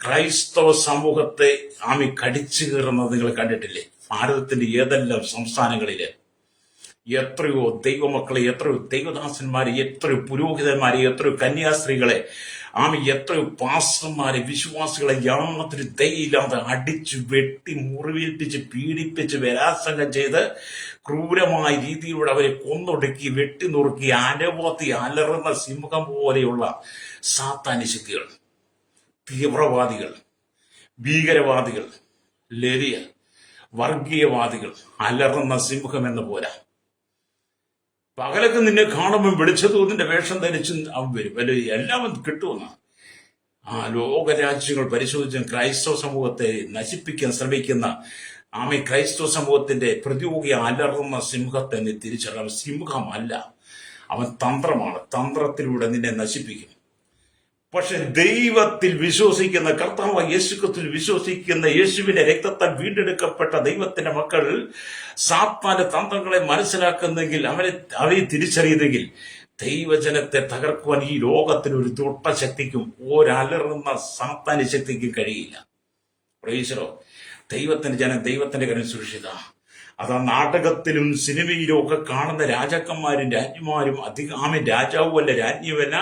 ക്രൈസ്തവ സമൂഹത്തെ കടിച്ചു കയറുന്നത് നിങ്ങൾ കണ്ടിട്ടില്ലേ? ഭാരതത്തിന്റെ ഏതെല്ലാം സംസ്ഥാനങ്ങളില് എത്രയോ ദൈവമക്കളെ, എത്രയോ ദൈവദാസന്മാരെ, എത്രയോ പുരോഹിതന്മാരെ, എത്രയോ കന്യാസ്ത്രീകളെ, എത്രയോ പാസ്റ്റർമാരെ, വിശ്വാസികളെ യാതൊരു ദയയില്ലാതെ അടിച്ചു വെട്ടി മുറിവേൽപ്പിച്ച് പീഡിപ്പിച്ച് ബലാത്സംഗം ചെയ്ത് ക്രൂരമായ രീതിയിലൂടെ അവരെ കൊന്നൊടുക്കി വെട്ടി നുറുക്കി അനവധി അലറുന്ന സിംഹം പോലെയുള്ള സാത്താന്യ ശക്തികൾ, തീവ്രവാദികൾ, ഭീകരവാദികൾ, ലരിയ വർഗീയവാദികൾ അലറുന്ന സിംഹം എന്ന പോലെ പകലൊക്കെ നിന്നെ കാണുമ്പോൾ വെളിച്ചതൂതിന്റെ വേഷം ധരിച്ച് അവൻ വരും. അല്ലെ, എല്ലാം കിട്ടുമെന്ന്. ലോകരാജ്യങ്ങൾ പരിശോധിച്ചും ക്രൈസ്തവ സമൂഹത്തെ നശിപ്പിക്കാൻ ശ്രമിക്കുന്ന ക്രൈസ്തവ സമൂഹത്തിന്റെ പ്രതിയോഗി അലറുന്ന സിംഹത്തെ നീ തിരിച്ചറിയാം. സിംഹമല്ല, അവൻ തന്ത്രമാണ്. തന്ത്രത്തിലൂടെ നിന്നെ നശിപ്പിക്കും. പക്ഷെ ദൈവത്തിൽ വിശ്വസിക്കുന്ന, കർത്താവായ യേശുക്രിസ്തുവിൽ വിശ്വസിക്കുന്ന, യേശുവിന്റെ രക്തത്താൽ വീണ്ടെടുക്കപ്പെട്ട ദൈവത്തിന്റെ മക്കൾ സാത്താന്റെ തന്ത്രങ്ങളെ മനസ്സിലാക്കുന്നെങ്കിൽ, അവരെ തിരിച്ചറിയുന്നെങ്കിൽ, ദൈവജനത്തെ തകർക്കുവാൻ ഈ ലോകത്തിന് ഒരു ദുഷ്ടശക്തിക്കും ഒരലറുന്ന സാത്താന്യ ശക്തിക്കും കഴിയില്ല. Price the Lord. ദൈവത്തിന്റെ ജനം ദൈവത്തിന്റെ കരം സുരക്ഷിത. അതാ നാടകത്തിലും സിനിമയിലും ഒക്കെ കാണുന്ന രാജാക്കന്മാരും രാജ്ഞിമാരും രാജാവും അല്ല, രാജ്ഞിയുമല്ല,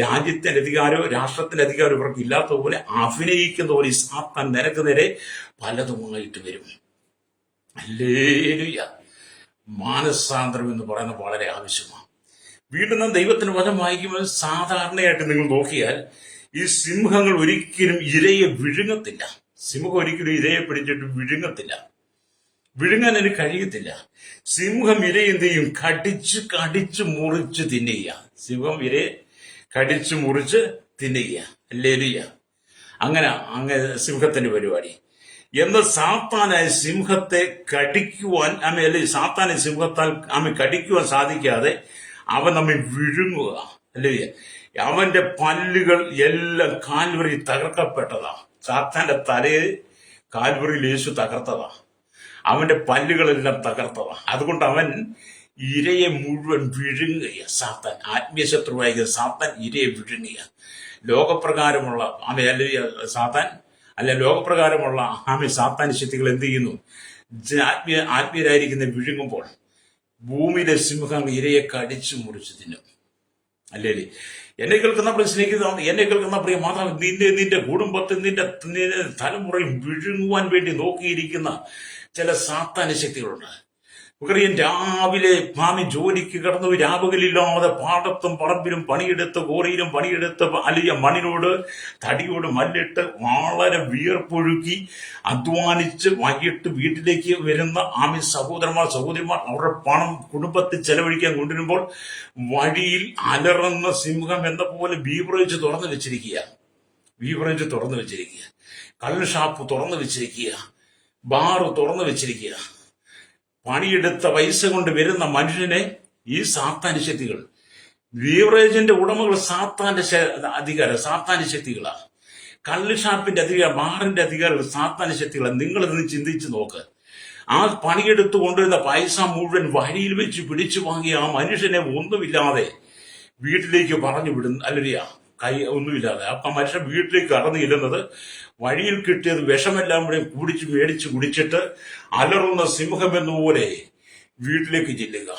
രാജ്യത്തിന്റെ അധികാരവും രാഷ്ട്രത്തിന്റെ അധികാരവും ഇവർക്ക് ഇല്ലാത്തതുപോലെ അഭിനയിക്കുന്ന പോലെ ഈ സാത്താൻ നിനക്ക് നേരെ പലതുമായിട്ട് വരും. ഹല്ലേലൂയ. മാനസാന്തരം എന്ന് പറയുന്നത് വളരെ ആവശ്യമാണ്. വീണ്ടും നാം ദൈവത്തിന് വചനം വായിക്കുമ്പോൾ സാധാരണയായിട്ട് നിങ്ങൾ നോക്കിയാൽ ഈ സിംഹങ്ങൾ ഒരിക്കലും ഇരയെ വിഴുങ്ങത്തില്ല. സിംഹം ഒരിക്കലും ഇരയെ പിടിച്ചിട്ട് വിഴുങ്ങാൻ അതിന് കഴിയത്തില്ല. സിംഹം ഇരയെ എന്ത് ചെയ്യും? കടിച്ചു മുറിച്ച് തിന്നുക. സിംഹം ഇരയെ കടിച്ചു മുറിച്ച് തിന്നുക. ഹല്ലേലൂയ. അങ്ങനെ സിംഹത്തിന്റെ പരിപാടി. എന്നാൽ സാത്താനായ സിംഹത്തെ കടിക്കുവാൻ അല്ലെങ്കിൽ സാത്താനായ സിംഹത്താൽ കടിക്കുവാൻ സാധിക്കാതെ അവൻ നമ്മെ വിഴുങ്ങുക. അല്ലേ? അവന്റെ പല്ലുകൾ എല്ലാം കാൽവറി തകർക്കപ്പെട്ടതാ. സാത്താന്റെ തലയെ കാൽവറിയിൽ യേശു തകർത്തതാ. അവന്റെ പല്ലുകളെല്ലാം തകർത്തതാ. അതുകൊണ്ട് അവൻ ഇരയെ മുഴുവൻ വിഴുങ്ങുക. സാത്താൻ, ആത്മീയ ശത്രുവായ സാത്താൻ ഇരയെ വിഴുങ്ങുക. ലോകപ്രകാരമുള്ള ലോകപ്രകാരമുള്ള സാത്താന്യ ശക്തികൾ എന്ത് ചെയ്യുന്നു? ആത്മീയരായിരിക്കുന്ന വിഴുങ്ങുമ്പോൾ ഭൂമിയിലെ സിംഹം ഇരയെ കടിച്ചു മുറിച്ച് തിന്നും. അല്ലേ? എന്നെ കേൾക്കുന്ന സ്നേഹിത, എന്നെ കേൾക്കുന്ന പ്രിയ മാതാവ്, നിന്റെ കുടുംബത്തിൽ നിന്റെ തലമുറയും വിഴുങ്ങുവാൻ വേണ്ടി നോക്കിയിരിക്കുന്ന ചില സാത്താന്യ ശക്തികളുണ്ട്. നമുക്കറിയാം, രാവിലെ മാമി ജോലിക്ക് കിടന്നു രാപകലില്ലാതെ പാടത്തും പറമ്പിലും പണിയെടുത്ത് കോറിയിലും പണിയെടുത്ത് അലിയ മണ്ണിനോട് തടിയോട് മല്ലിട്ട് വളരെ വിയർപ്പൊഴുക്കി അധ്വാനിച്ച് വൈകിട്ട് വീട്ടിലേക്ക് വരുന്ന ആമി സഹോദരിമാർ അവരുടെ പണം കുടുംബത്തിൽ ചെലവഴിക്കാൻ കൊണ്ടുവരുമ്പോൾ വഴിയിൽ അലറുന്ന സിംഹം എന്ന പോലെ ബീവറേജ് തുറന്നു വെച്ചിരിക്കുക, കള്ള് ഷാപ്പ് തുറന്നു വെച്ചിരിക്കുക, ബാറ് തുറന്നു വെച്ചിരിക്കുക. പണിയെടുത്ത പൈസ കൊണ്ട് വരുന്ന മനുഷ്യനെ ഈ സാത്താന്യ ശക്തികൾ, ബീവറേജിന്റെ ഉടമകൾ സാത്താന്യ ശക്തികളാണ്. കള്ള് ഷാപ്പിന്റെ അധികാരം, ബാറിന്റെ അധികാരികൾ സാത്താന്യ ശക്തികളാണ്. നിങ്ങളിതൊന്ന് ചിന്തിച്ചു നോക്ക്. ആ പണിയെടുത്തു കൊണ്ടുവരുന്ന പൈസ മുഴുവൻ വഴിയിൽ വെച്ച് പിടിച്ചു വാങ്ങിയ ആ മനുഷ്യനെ ഒന്നുമില്ലാതെ വീട്ടിലേക്ക് പറഞ്ഞു വിടുന്നു, അല്ലറിയ കൈ ഒന്നുമില്ലാതെ. അപ്പൊ മനുഷ്യൻ വീട്ടിലേക്ക് കടന്നു ചെല്ലുന്നത് വഴിയിൽ കിട്ടിയത് വിഷമെല്ലാം കൂടെ മേടിച്ച് കുടിച്ചിട്ട് അലറുന്ന സിംഹം എന്നുപോലെ വീട്ടിലേക്ക് ചെല്ലുക.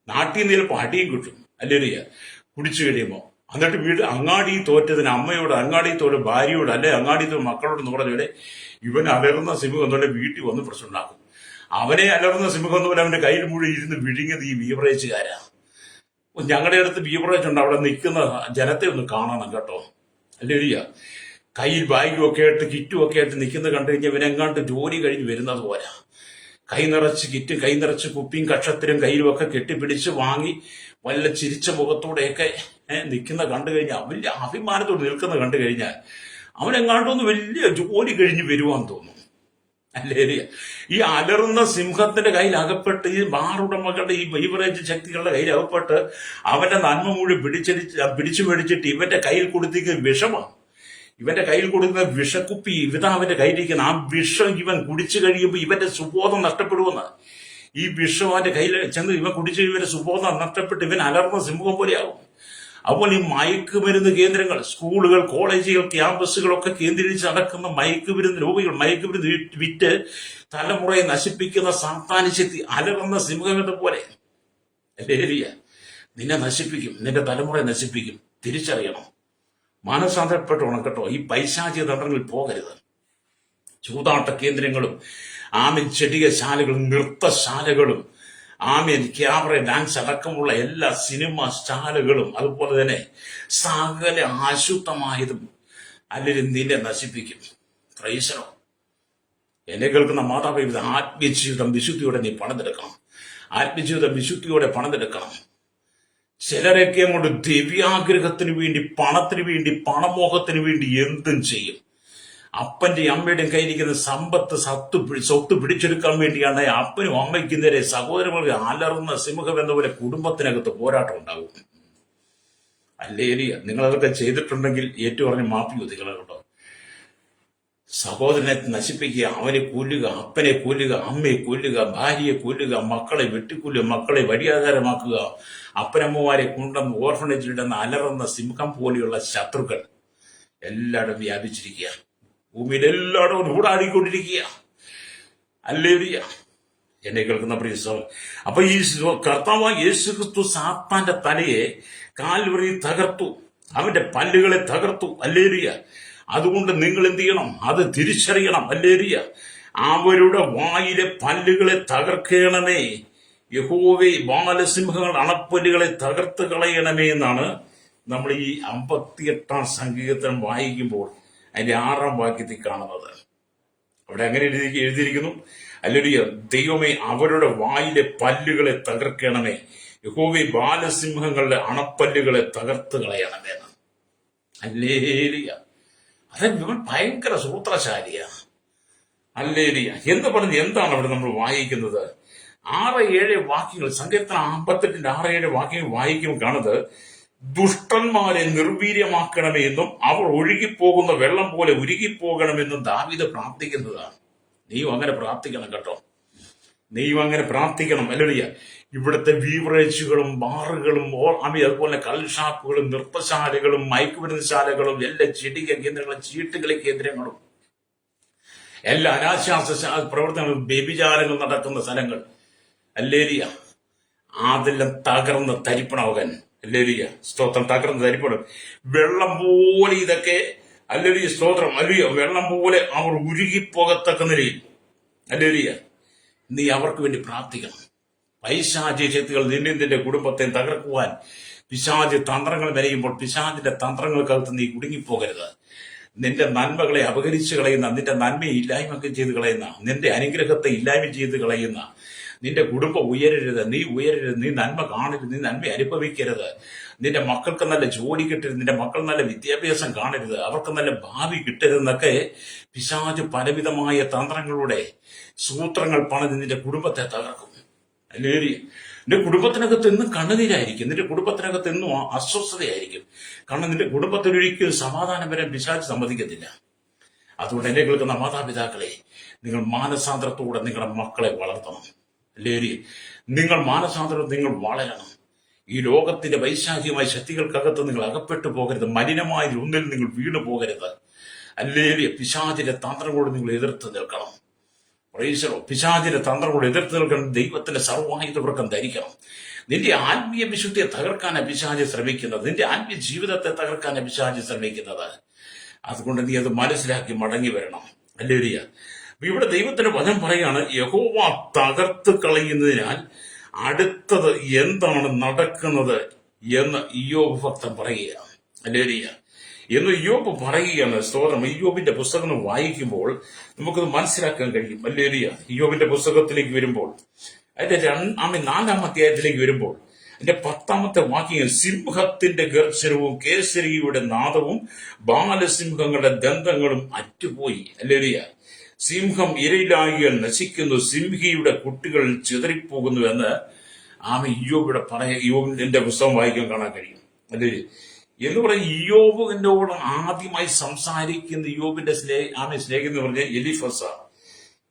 നാട്ടിൽ നിന്ന് ചിലപ്പോൾ അടിയും കിട്ടും, അല്ലറിയ കുടിച്ചു കഴിയുമ്പോൾ. എന്നിട്ട് അങ്ങാടി തോറ്റതിന് അമ്മയോട്, അങ്ങാടി തോറ്റ് ഭാര്യയോട്, അല്ലെ അങ്ങാടി തോറ്റ് മക്കളോട് എന്ന് പറഞ്ഞപോലെ ഇവൻ അലറുന്ന സിംഹം എന്നുപോലെ വീട്ടിൽ വന്ന് പ്രശ്നം ഉണ്ടാക്കും. അവനെ അലറുന്ന സിംഹം എന്നുപോലെ അവന്റെ കയ്യിൽ മുഴുവൻ ഇരുന്ന് വിഴുങ്ങിയത് ഈ ബീവറേജുകാരാ. ഞങ്ങളുടെ അടുത്ത് ബീവറേജ് ഉണ്ട്, അവിടെ നിൽക്കുന്ന ജനത്തെ ഒന്ന് കാണണം കേട്ടോ, അല്ലേരിയ. കയ്യിൽ ബാഗും ഒക്കെ ആയിട്ട് കിറ്റും ഒക്കെ ആയിട്ട് നിൽക്കുന്നത് കണ്ടു കഴിഞ്ഞാൽ ഇവനെങ്ങാണ്ട് ജോലി കഴിഞ്ഞ് വരുന്നത് പോലെ കൈ നിറച്ച് കിറ്റും കൈ നിറച്ച് കുപ്പിയും കക്ഷത്തിലും കയ്യിലും ഒക്കെ കെട്ടിപ്പിടിച്ച് വാങ്ങി വല്ല ചിരിച്ച മുഖത്തോടെയൊക്കെ നിൽക്കുന്ന കണ്ടു കഴിഞ്ഞാൽ, വലിയ അഭിമാനത്തോട് നിൽക്കുന്ന കണ്ടു കഴിഞ്ഞാൽ അവനെങ്ങാണ്ടൊന്ന് വലിയ ജോലി കഴിഞ്ഞ് വരുവാന്ന് തോന്നും, അല്ലേരിയ. ഈ അലറുന്ന സിംഹത്തിന്റെ കയ്യിൽ അകപ്പെട്ട്, ഈ ബാറുടമകളുടെ ഈ ബീവറേജ് ശക്തികളുടെ കയ്യിൽ അകപ്പെട്ട് അവന്റെ നന്മ മുഴുവൻ പിടിച്ചു മേടിച്ചിട്ട് ഇവന്റെ കയ്യിൽ കൊടുത്തിരിക്കുന്ന വിഷമാണ്. ഇവന്റെ കയ്യിൽ കൊടുക്കുന്ന വിഷക്കുപ്പി ഇവതാ അവന്റെ കയ്യിലിരിക്കുന്ന ആ വിഷം ഇവൻ കുടിച്ചു കഴിയുമ്പോൾ ഇവന്റെ സുബോധം നഷ്ടപ്പെടുമെന്ന്. ഈ വിഷം അവന്റെ കയ്യിൽ ചെന്ന് ഇവൻ കുടിച്ചു ഇവന്റെ സുബോധം നഷ്ടപ്പെട്ട് ഇവൻ അലർന്ന സിംഹം പോലെയാകും. അപ്പോൾ ഈ മയക്കുമരുന്ന് കേന്ദ്രങ്ങൾ, സ്കൂളുകൾ, കോളേജുകൾ, ക്യാമ്പസുകളൊക്കെ കേന്ദ്രീകരിച്ച് നടക്കുന്ന മയക്കുമരുന്ന് രോഗികൾ, മയക്കുമരുന്ന് വിറ്റ് തലമുറയെ നശിപ്പിക്കുന്ന സാത്താന്യ ശക്തി അലറുന്ന സിംഹമെന്ന പോലെ അല്ലേരിയ നിന്നെ നശിപ്പിക്കും, നിന്റെ തലമുറയെ നശിപ്പിക്കും. തിരിച്ചറിയണം, മനസ്സാന്തരപ്പെട്ടോണം കേട്ടോ. ഈ പൈശാചിക തന്ത്രങ്ങളിൽ പോകരുത്. ചൂതാട്ട കേന്ദ്രങ്ങളും ആമിൻ ചെടികശാലകളും നൃത്തശാലകളും ആമിൻ ക്യാമറ ഡാൻസ് അടക്കമുള്ള എല്ലാ സിനിമ ശാലകളും അതുപോലെ തന്നെ സകല അശുദ്ധമായതും അല്ലെങ്കിൽ നിന്നെ നശിപ്പിക്കും. പ്രൈസനോ എന്നെ കേൾക്കുന്ന മാതാപിതാ, ആത്മീയജീവിതം വിശുദ്ധിയോടെ നീ പണിതെടുക്കണം. ആത്മീയജീവിതം വിശുദ്ധിയോടെ പണിതെടുക്കണം. ചിലരൊക്കെ അങ്ങോട്ട് ദിവ്യാഗ്രഹത്തിന് വേണ്ടി, പണത്തിന് വേണ്ടി, പണമോഹത്തിന് വേണ്ടി എന്തും ചെയ്യും. അപ്പന്റെ അമ്മയുടെയും കയ്യിരിക്കുന്ന സ്വത്ത് പിടിച്ചെടുക്കാൻ വേണ്ടിയാണ് അപ്പനും അമ്മയ്ക്കും നേരെ സഹോദരങ്ങൾക്ക് അലറുന്ന സിംഹം എന്ന പോലെ കുടുംബത്തിനകത്ത് പോരാട്ടം ഉണ്ടാകും. അല്ലേരിയ നിങ്ങളതൊക്കെ ചെയ്തിട്ടുണ്ടെങ്കിൽ ഏറ്റവും പറഞ്ഞ് മാപ്പി ഒതുകളുണ്ടോ. സഹോദരനെ നശിപ്പിക്കുക, അവനെ കൊല്ലുക, അപ്പനെ കൊല്ലുക, അമ്മയെ കൊല്ലുക, ഭാര്യയെ കൊല്ലുക, മക്കളെ വെട്ടിക്കൊല്ലുക, മക്കളെ വഴിയാധാരമാക്കുക, അപ്പനമ്മമാരെ കൊണ്ടുവന്ന് ഓർഫണേജിലിടുന്ന അലറുന്ന സിംഹം പോലെയുള്ള ശത്രുക്കൾ എല്ലായിടും വ്യാപിച്ചിരിക്കുക. ഭൂമിയിൽ എല്ലായിടവും ഊടാടിക്കൊണ്ടിരിക്കുക. അല്ലേരിയ എന്നെ കേൾക്കുന്ന പ്രിയ സഹോദരൻ, അപ്പൊ ഈ കർത്താവായ യേശു ക്രിസ്തു സാത്താന്റെ തലയെ കാൽവറി തകർത്തു, അവന്റെ പല്ലുകളെ തകർത്തു. അല്ലേരിയ. അതുകൊണ്ട് നിങ്ങൾ എന്ത് ചെയ്യണം? അത് തിരിച്ചറിയണം. അല്ലേരിയ. അവരുടെ വായിലെ പല്ലുകളെ തകർക്കണമേ. യഹോവേ, ബാലസിംഹങ്ങൾ അണപ്പല്ലുകളെ തകർത്ത് കളയണമേ എന്നാണ് നമ്മൾ ഈ 58 സങ്കീർത്തനം വായിക്കുമ്പോൾ അതിന്റെ 6-ാം വാക്യത്തിൽ കാണുന്നത്. അവിടെ അങ്ങനെ എഴുതിയിരിക്കുന്നു, അല്ലേലൂയ, ദൈവമേ അവരുടെ വായിലെ പല്ലുകളെ തകർക്കണമേ. യഹോവേ, ബാലസിംഹങ്ങളുടെ അണപ്പല്ലുകളെ തകർത്ത് കളയണമെന്ന്. അല്ലേലൂയ. അതായത് ഇവൻ ഭയങ്കര സൂത്രശാലിയാ. അല്ലേലൂയ എന്ന് പറഞ്ഞ് എന്താണ് അവിടെ നമ്മൾ വായിക്കുന്നത്? 6-7 വാക്യങ്ങൾ, സങ്കീർത്തനം 58 6-7 വാക്യങ്ങൾ വായിക്കുമ്പോൾ കാണുന്നത്, ദുഷ്ടന്മാരെ നിർവീര്യമാക്കണമേ എന്നും അവർ ഒഴുകിപ്പോകുന്ന വെള്ളം പോലെ ഉരുകിപ്പോകണമെന്നും ദാവീദ് പ്രാർത്ഥിക്കുന്നതാണ്. നീയും അങ്ങനെ പ്രാർത്ഥിക്കണം കേട്ടോ. നീയും അങ്ങനെ പ്രാർത്ഥിക്കണം. അല്ലേലൂയ. ഇവിടുത്തെ ബീവറേജുകളും ബാറുകളും അതുപോലെ കൾഷാപ്പുകളും നൃത്തശാലകളും മയക്കുമരുന്ന് ശാലകളും എല്ലാ ചെടിക കേന്ദ്രങ്ങളും ചീട്ടുകളി കേന്ദ്രങ്ങളും എല്ലാ അനാശാസ്ത്ര പ്രവർത്തനങ്ങളും വ്യഭിചാരങ്ങൾ നടക്കുന്ന സ്ഥലങ്ങൾ, അല്ലേലിയ, അതെല്ലാം തകർന്ന് തരിപ്പണാകാൻ. അല്ലേലിയ, സ്തോത്രം. തകർന്ന് തരിപ്പണം. വെള്ളം പോലെ ഇതൊക്കെ, അല്ലേലിയ, സ്തോത്രം. അല്ലേലിയ, വെള്ളം പോലെ അവർ ഉരുകിപ്പോകത്തക്ക നിലയിൽ, അല്ലേലിയ, നീ അവർക്ക് വേണ്ടി പ്രാർത്ഥിക്കണം. പൈശാചിക ശക്തികൾ നിന്റെ കുടുംബത്തെ തകർക്കുവാൻ പിശാച് തന്ത്രങ്ങൾ മെനയുമ്പോൾ പിശാചിന്റെ തന്ത്രങ്ങൾക്കകത്ത് നീ കുടുങ്ങിപ്പോകരുത്. നിന്റെ നന്മകളെ അപഹരിച്ചു കളയുന്ന, നിന്റെ നന്മയെ ഇല്ലായ്മ ചെയ്ത് കളയുന്ന, നിന്റെ അനുഗ്രഹത്തെ ഇല്ലായ്മ ചെയ്ത് കളയുന്ന, നിന്റെ കുടുംബം ഉയരരുത്, നീ ഉയരരുത്, നീ നന്മ കാണരുത്, നീ നന്മ അനുഭവിക്കരുത്, നിന്റെ മക്കൾക്ക് നല്ല ജോലി കിട്ടരുത്, നിന്റെ മക്കൾ നല്ല വിദ്യാഭ്യാസം കാണരുത്, അവർക്ക് നല്ല ഭാവി കിട്ടരുതെന്നൊക്കെ പിശാച് പലവിധമായ തന്ത്രങ്ങളുടെ സൂത്രങ്ങൾ പണിത് നിന്റെ കുടുംബത്തെ തകർക്കും. അല്ലേ? നിന്റെ കുടുംബത്തിനകത്ത് എന്നും കണ്ണുനീരായിരിക്കും, നിന്റെ കുടുംബത്തിനകത്ത് എന്നും അസ്വസ്ഥതയായിരിക്കും. കാരണം നിന്റെ കുടുംബത്തിനൊരിക്കലും സമാധാനം വരാൻ പിശാച് സമ്മതിക്കത്തില്ല. അതുകൊണ്ട് എന്നെ കേൾക്കുന്ന മാതാപിതാക്കളെ, നിങ്ങൾ മാനസാന്തരത്തോടെ നിങ്ങളുടെ മക്കളെ വളർത്തണം. അല്ലേ? നിങ്ങൾ മാനസാന്തരം, നിങ്ങൾ വളരണം. ഈ ലോകത്തിന്റെ വൈശാഖികമായ ശക്തികൾക്കകത്ത് നിങ്ങൾ അകപ്പെട്ടു പോകരുത്. മലിനമായ ഒന്നിൽ നിങ്ങൾ വീണു പോകരുത്. അല്ലേ? പിശാചിന്റെ തന്ത്രങ്ങളോട് നിങ്ങൾ എതിർത്ത് നിൽക്കണം. പിശാചിന്റെ തന്ത്രങ്ങളോട് എതിർത്ത് നിൽക്കണം. ദൈവത്തിന്റെ സർവായുധവർക്കം ധരിക്കണം. നിന്റെ ആത്മീയ വിശുദ്ധിയെ തകർക്കാനാണ് പിശാച് ശ്രമിക്കുന്നത്. നിന്റെ ആത്മീയ ജീവിതത്തെ തകർക്കാനാണ് പിശാച് ശ്രമിക്കുന്നത്. അതുകൊണ്ട് നീ അത് മനസ്സിലാക്കി മടങ്ങി വരണം. അല്ലേ? ഇവിടെ ദൈവത്തിന്റെ വചനം പറയാണ്, യഹോവ തകർത്ത് കളയുന്നതിനാൽ അടുത്തത് എന്താണ് നടക്കുന്നത് എന്ന് ഇയ്യോബ് ഭക്തൻ പറയുകയാണ്. അല്ലേ? എന്ന് ഇയ്യോബ് പറയുകയാണ്. സ്തോത്രം. ഇയ്യോബിന്റെ പുസ്തകം വായിക്കുമ്പോൾ നമുക്കത് മനസ്സിലാക്കാൻ കഴിയും. അല്ലേ? ഇയ്യോബിന്റെ പുസ്തകത്തിലേക്ക് വരുമ്പോൾ അതിന്റെ 4-ാം അധ്യായത്തിലേക്ക് വരുമ്പോൾ അതിന്റെ 10-ാമത്തെ വാക്യങ്ങൾ, സിംഹത്തിന്റെ ഗർജനവും കേസരിയുടെ നാദവും ബാലസിംഹങ്ങളുടെ ദന്തങ്ങളും അറ്റുപോയി. അല്ലേ? സിംഹം ഇരയിലായികൾ നശിക്കുന്നു, സിംഹിയുടെ കുട്ടികൾ ചിതറിപ്പോകുന്നു എന്ന് ഇയ്യോബിന്റെ പുസ്തകം വായിക്കാൻ കാണാൻ കഴിയും. അല്ലേ? എന്ന് പറഞ്ഞ ഇയ്യോബിനോട് ആദ്യമായി സംസാരിക്കുന്ന ഇയ്യോബിന്റെ സ്നേഹിതൻ എന്ന് പറഞ്ഞ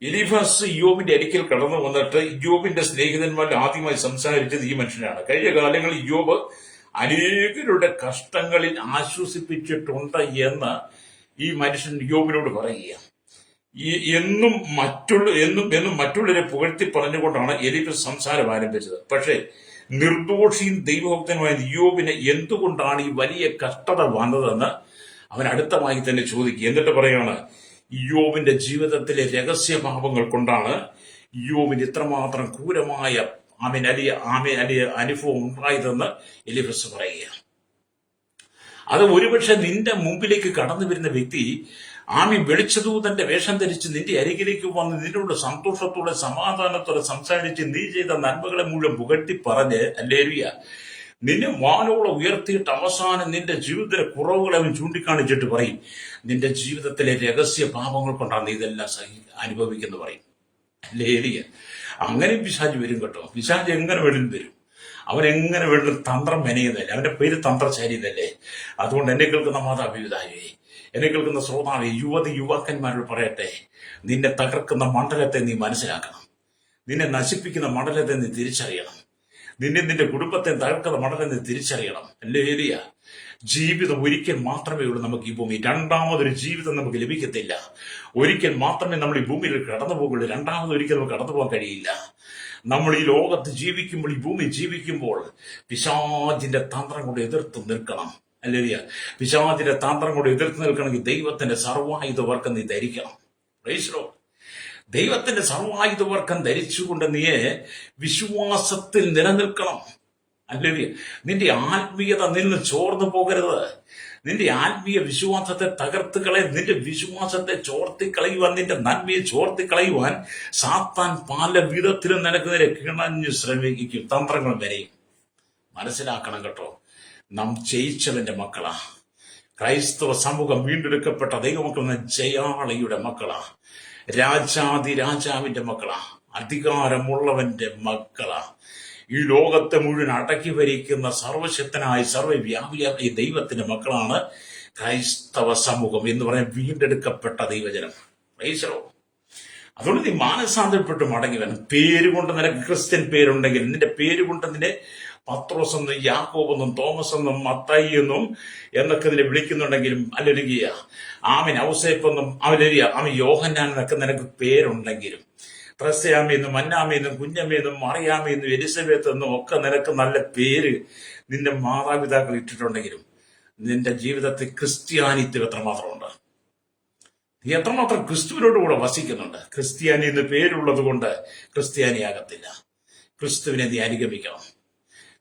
എലിഫസ് ഇയ്യോബിന്റെ അരികിൽ കടന്നു വന്നിട്ട് ഇയ്യോബിന്റെ സ്നേഹിതന്മാരിൽ ആദ്യമായി സംസാരിച്ചത് ഈ മനുഷ്യനാണ്. കഴിഞ്ഞ കാലങ്ങളിൽ ഇയ്യോബ് അനേകരുടെ കഷ്ടങ്ങളിൽ ആശ്വസിപ്പിച്ചിട്ടുണ്ട് എന്ന് ഈ മനുഷ്യൻ ഇയ്യോബിനോട് പറയുക. എന്നും മറ്റുള്ളവരെ പുകഴ്ത്തി പറഞ്ഞുകൊണ്ടാണ് എലിഫസ് സംസാരം ആരംഭിച്ചത്. പക്ഷേ നിർദോഷിയും ദൈവഭക്തനുമായ ഇയ്യോബിന് എന്തുകൊണ്ടാണ് ഈ വലിയ കഷ്ടത വന്നതെന്ന് അവൻ അടുത്തമായി തന്നെ ചോദിക്കുക. എന്നിട്ട് പറയാണ്, ഇയ്യോബിന്റെ ജീവിതത്തിലെ രഹസ്യഭാവങ്ങൾ കൊണ്ടാണ് ഇയ്യോബിന് ഇത്രമാത്രം ക്രൂരമായ അനുഭവം ഉണ്ടായതെന്ന് എലിഫസ് പറയുക. അത് ഒരുപക്ഷെ നിന്റെ മുമ്പിലേക്ക് കടന്നു വരുന്ന വ്യക്തി വെളിച്ചദൂതന്റെ വേഷം ധരിച്ച് നിന്റെ അരികിലേക്ക് വന്ന് നിന്നോട് സന്തോഷത്തോടെ സമാധാനത്തോടെ സംസാരിച്ച് നീ ചെയ്ത നന്മകളെ മുഴുവൻ പുകഴ്ത്തി പറഞ്ഞ്, അല്ലേലൂയ, നിന്നെ വാനോളം ഉയർത്തിയിട്ട് അവസാനം നിന്റെ ജീവിതത്തിലെ കുറവുകളെ അവൻ ചൂണ്ടിക്കാണിച്ചിട്ട് പറയും, നിന്റെ ജീവിതത്തിലെ രഹസ്യ പാപങ്ങൾ കൊണ്ടാണ് നീ ഇതെല്ലാം അനുഭവിക്കുന്നു പറയും. അല്ലേലൂയ. അങ്ങനെ പിശാച് വരും കേട്ടോ. പിശാച് എങ്ങനെ വേണമെങ്കിലും വരും. അവനെങ്ങനെ വേണമെങ്കിലും തന്ത്രം മെനയുന്നതല്ലേ. അവന്റെ പേര് തന്ത്രശാലി എന്നല്ലേ. അതുകൊണ്ട് എന്നെ കേൾക്കുന്ന മാതാപിതാവേ, എന്നെ കേൾക്കുന്ന ശ്രോതാവേ, യുവാക്കന്മാരോട് പറയട്ടെ, നിന്നെ തകർക്കുന്ന മണ്ഡലത്തെ നീ മനസ്സിലാക്കണം. നിന്നെ നശിപ്പിക്കുന്ന മണ്ഡലത്തെ നീ തിരിച്ചറിയണം. നിന്റെ കുടുംബത്തെ തകർക്കുന്ന മണ്ഡലം നീ തിരിച്ചറിയണം. അല്ലേലൂയ. ജീവിതം ഒരിക്കൽ മാത്രമേ ഉള്ളൂ നമുക്ക് ഈ ഭൂമി. രണ്ടാമതൊരു ജീവിതം നമുക്ക് ലഭിക്കത്തില്ല. ഒരിക്കൽ മാത്രമേ നമ്മൾ ഈ ഭൂമിയിൽ കടന്നു പോകുള്ളൂ. രണ്ടാമതൊരിക്കൽ നമുക്ക് കടന്നു പോകാൻ കഴിയില്ല. നമ്മൾ ഈ ലോകത്ത് ജീവിക്കുമ്പോൾ, ഈ ഭൂമി ജീവിക്കുമ്പോൾ പിശാചിന്റെ തന്ത്രം കൊണ്ട് എതിർത്ത് നിൽക്കണം. അല്ലേലൂയ. പിശാചിന്റെ തന്ത്രം കൊണ്ട് എതിർത്ത് നിൽക്കണമെങ്കിൽ ദൈവത്തിന്റെ സർവായുധവർക്കം നീ ധരിക്കണം. Price the Lord. ദൈവത്തിന്റെ സർവായുധവർക്കം ധരിച്ചുകൊണ്ട് നീ വിശ്വാസത്തിൽ നിലനിൽക്കണം. അല്ലേലൂയ. നിന്റെ ആത്മീയത നിന്ന് ചോർന്നു പോകരുത്. നിന്റെ ആത്മീയ വിശ്വാസത്തെ തകർത്ത് കളയാൻ, നിന്റെ വിശ്വാസത്തെ ചോർത്തിക്കളയുവാൻ, നിന്റെ നന്മയെ ചോർത്തിക്കളയുവാൻ സാത്താൻ പല വിധത്തിലും നിനക്ക് നേരെ കിണഞ്ഞു ശ്രമിക്കും. തന്ത്രങ്ങൾ വരെയും മനസ്സിലാക്കണം കേട്ടോ. നാം ജയിച്ചവന്റെ മക്കളാ. ക്രൈസ്തവ സമൂഹം വീണ്ടെടുക്കപ്പെട്ട ദൈവമക്കൾ ജയാളിയുടെ മക്കളാ. രാജാവിന്റെ മക്കളാ. അധികാരമുള്ളവന്റെ മക്കളാ. ഈ ലോകത്തെ മുഴുവൻ അടക്കി ഭരിക്കുന്ന സർവശക്തനായ സർവ്വവ്യാപിയായ ദൈവത്തിന്റെ മക്കളാണ് ക്രൈസ്തവ സമൂഹം എന്ന് പറയാൻ വീണ്ടെടുക്കപ്പെട്ട ദൈവജനം. പ്രൈസലോ. അതുകൊണ്ട് നീ മാനസാന്തരപ്പെട്ട് മടങ്ങി വരണം. പേരുകൊണ്ട് നിനക്ക് ക്രിസ്ത്യൻ പേരുണ്ടെങ്കിൽ, നിന്റെ പേരുകൊണ്ട് നിന്നെ പത്രോസ് എന്നും യാക്കോബ് എന്നും തോമസ് എന്നും മത്തായി എന്നും എന്നൊക്കെ ഇതിനെ വിളിക്കുന്നുണ്ടെങ്കിലും, അല്ലെങ്കിൽ ഔസേപ്പ് എന്നും യോഹന്നാൻ എന്നൊക്കെ നിനക്ക് പേരുണ്ടെങ്കിലും, പ്രസ്യാമെന്നും മന്നാമെന്നും കുഞ്ഞമ്മയെന്നും മറിയാമെന്നും എലിസബത്ത് എന്നും ഒക്കെ നിനക്ക് നല്ല പേര് നിന്റെ മാതാപിതാക്കൾ ഇട്ടിട്ടുണ്ടെങ്കിലും, നിന്റെ ജീവിതത്തിൽ ക്രിസ്ത്യാനിത്വം എത്രമാത്രമുണ്ട്? നീ എത്രമാത്രം ക്രിസ്തുവിനോട് കൂടെ വസിക്കുന്നുണ്ട്? ക്രിസ്ത്യാനി എന്ന് പേരുള്ളത് കൊണ്ട് ക്രിസ്ത്യാനിയാകത്തില്ല. ക്രിസ്തുവിനെ നീ അനുഗമിക്കണം.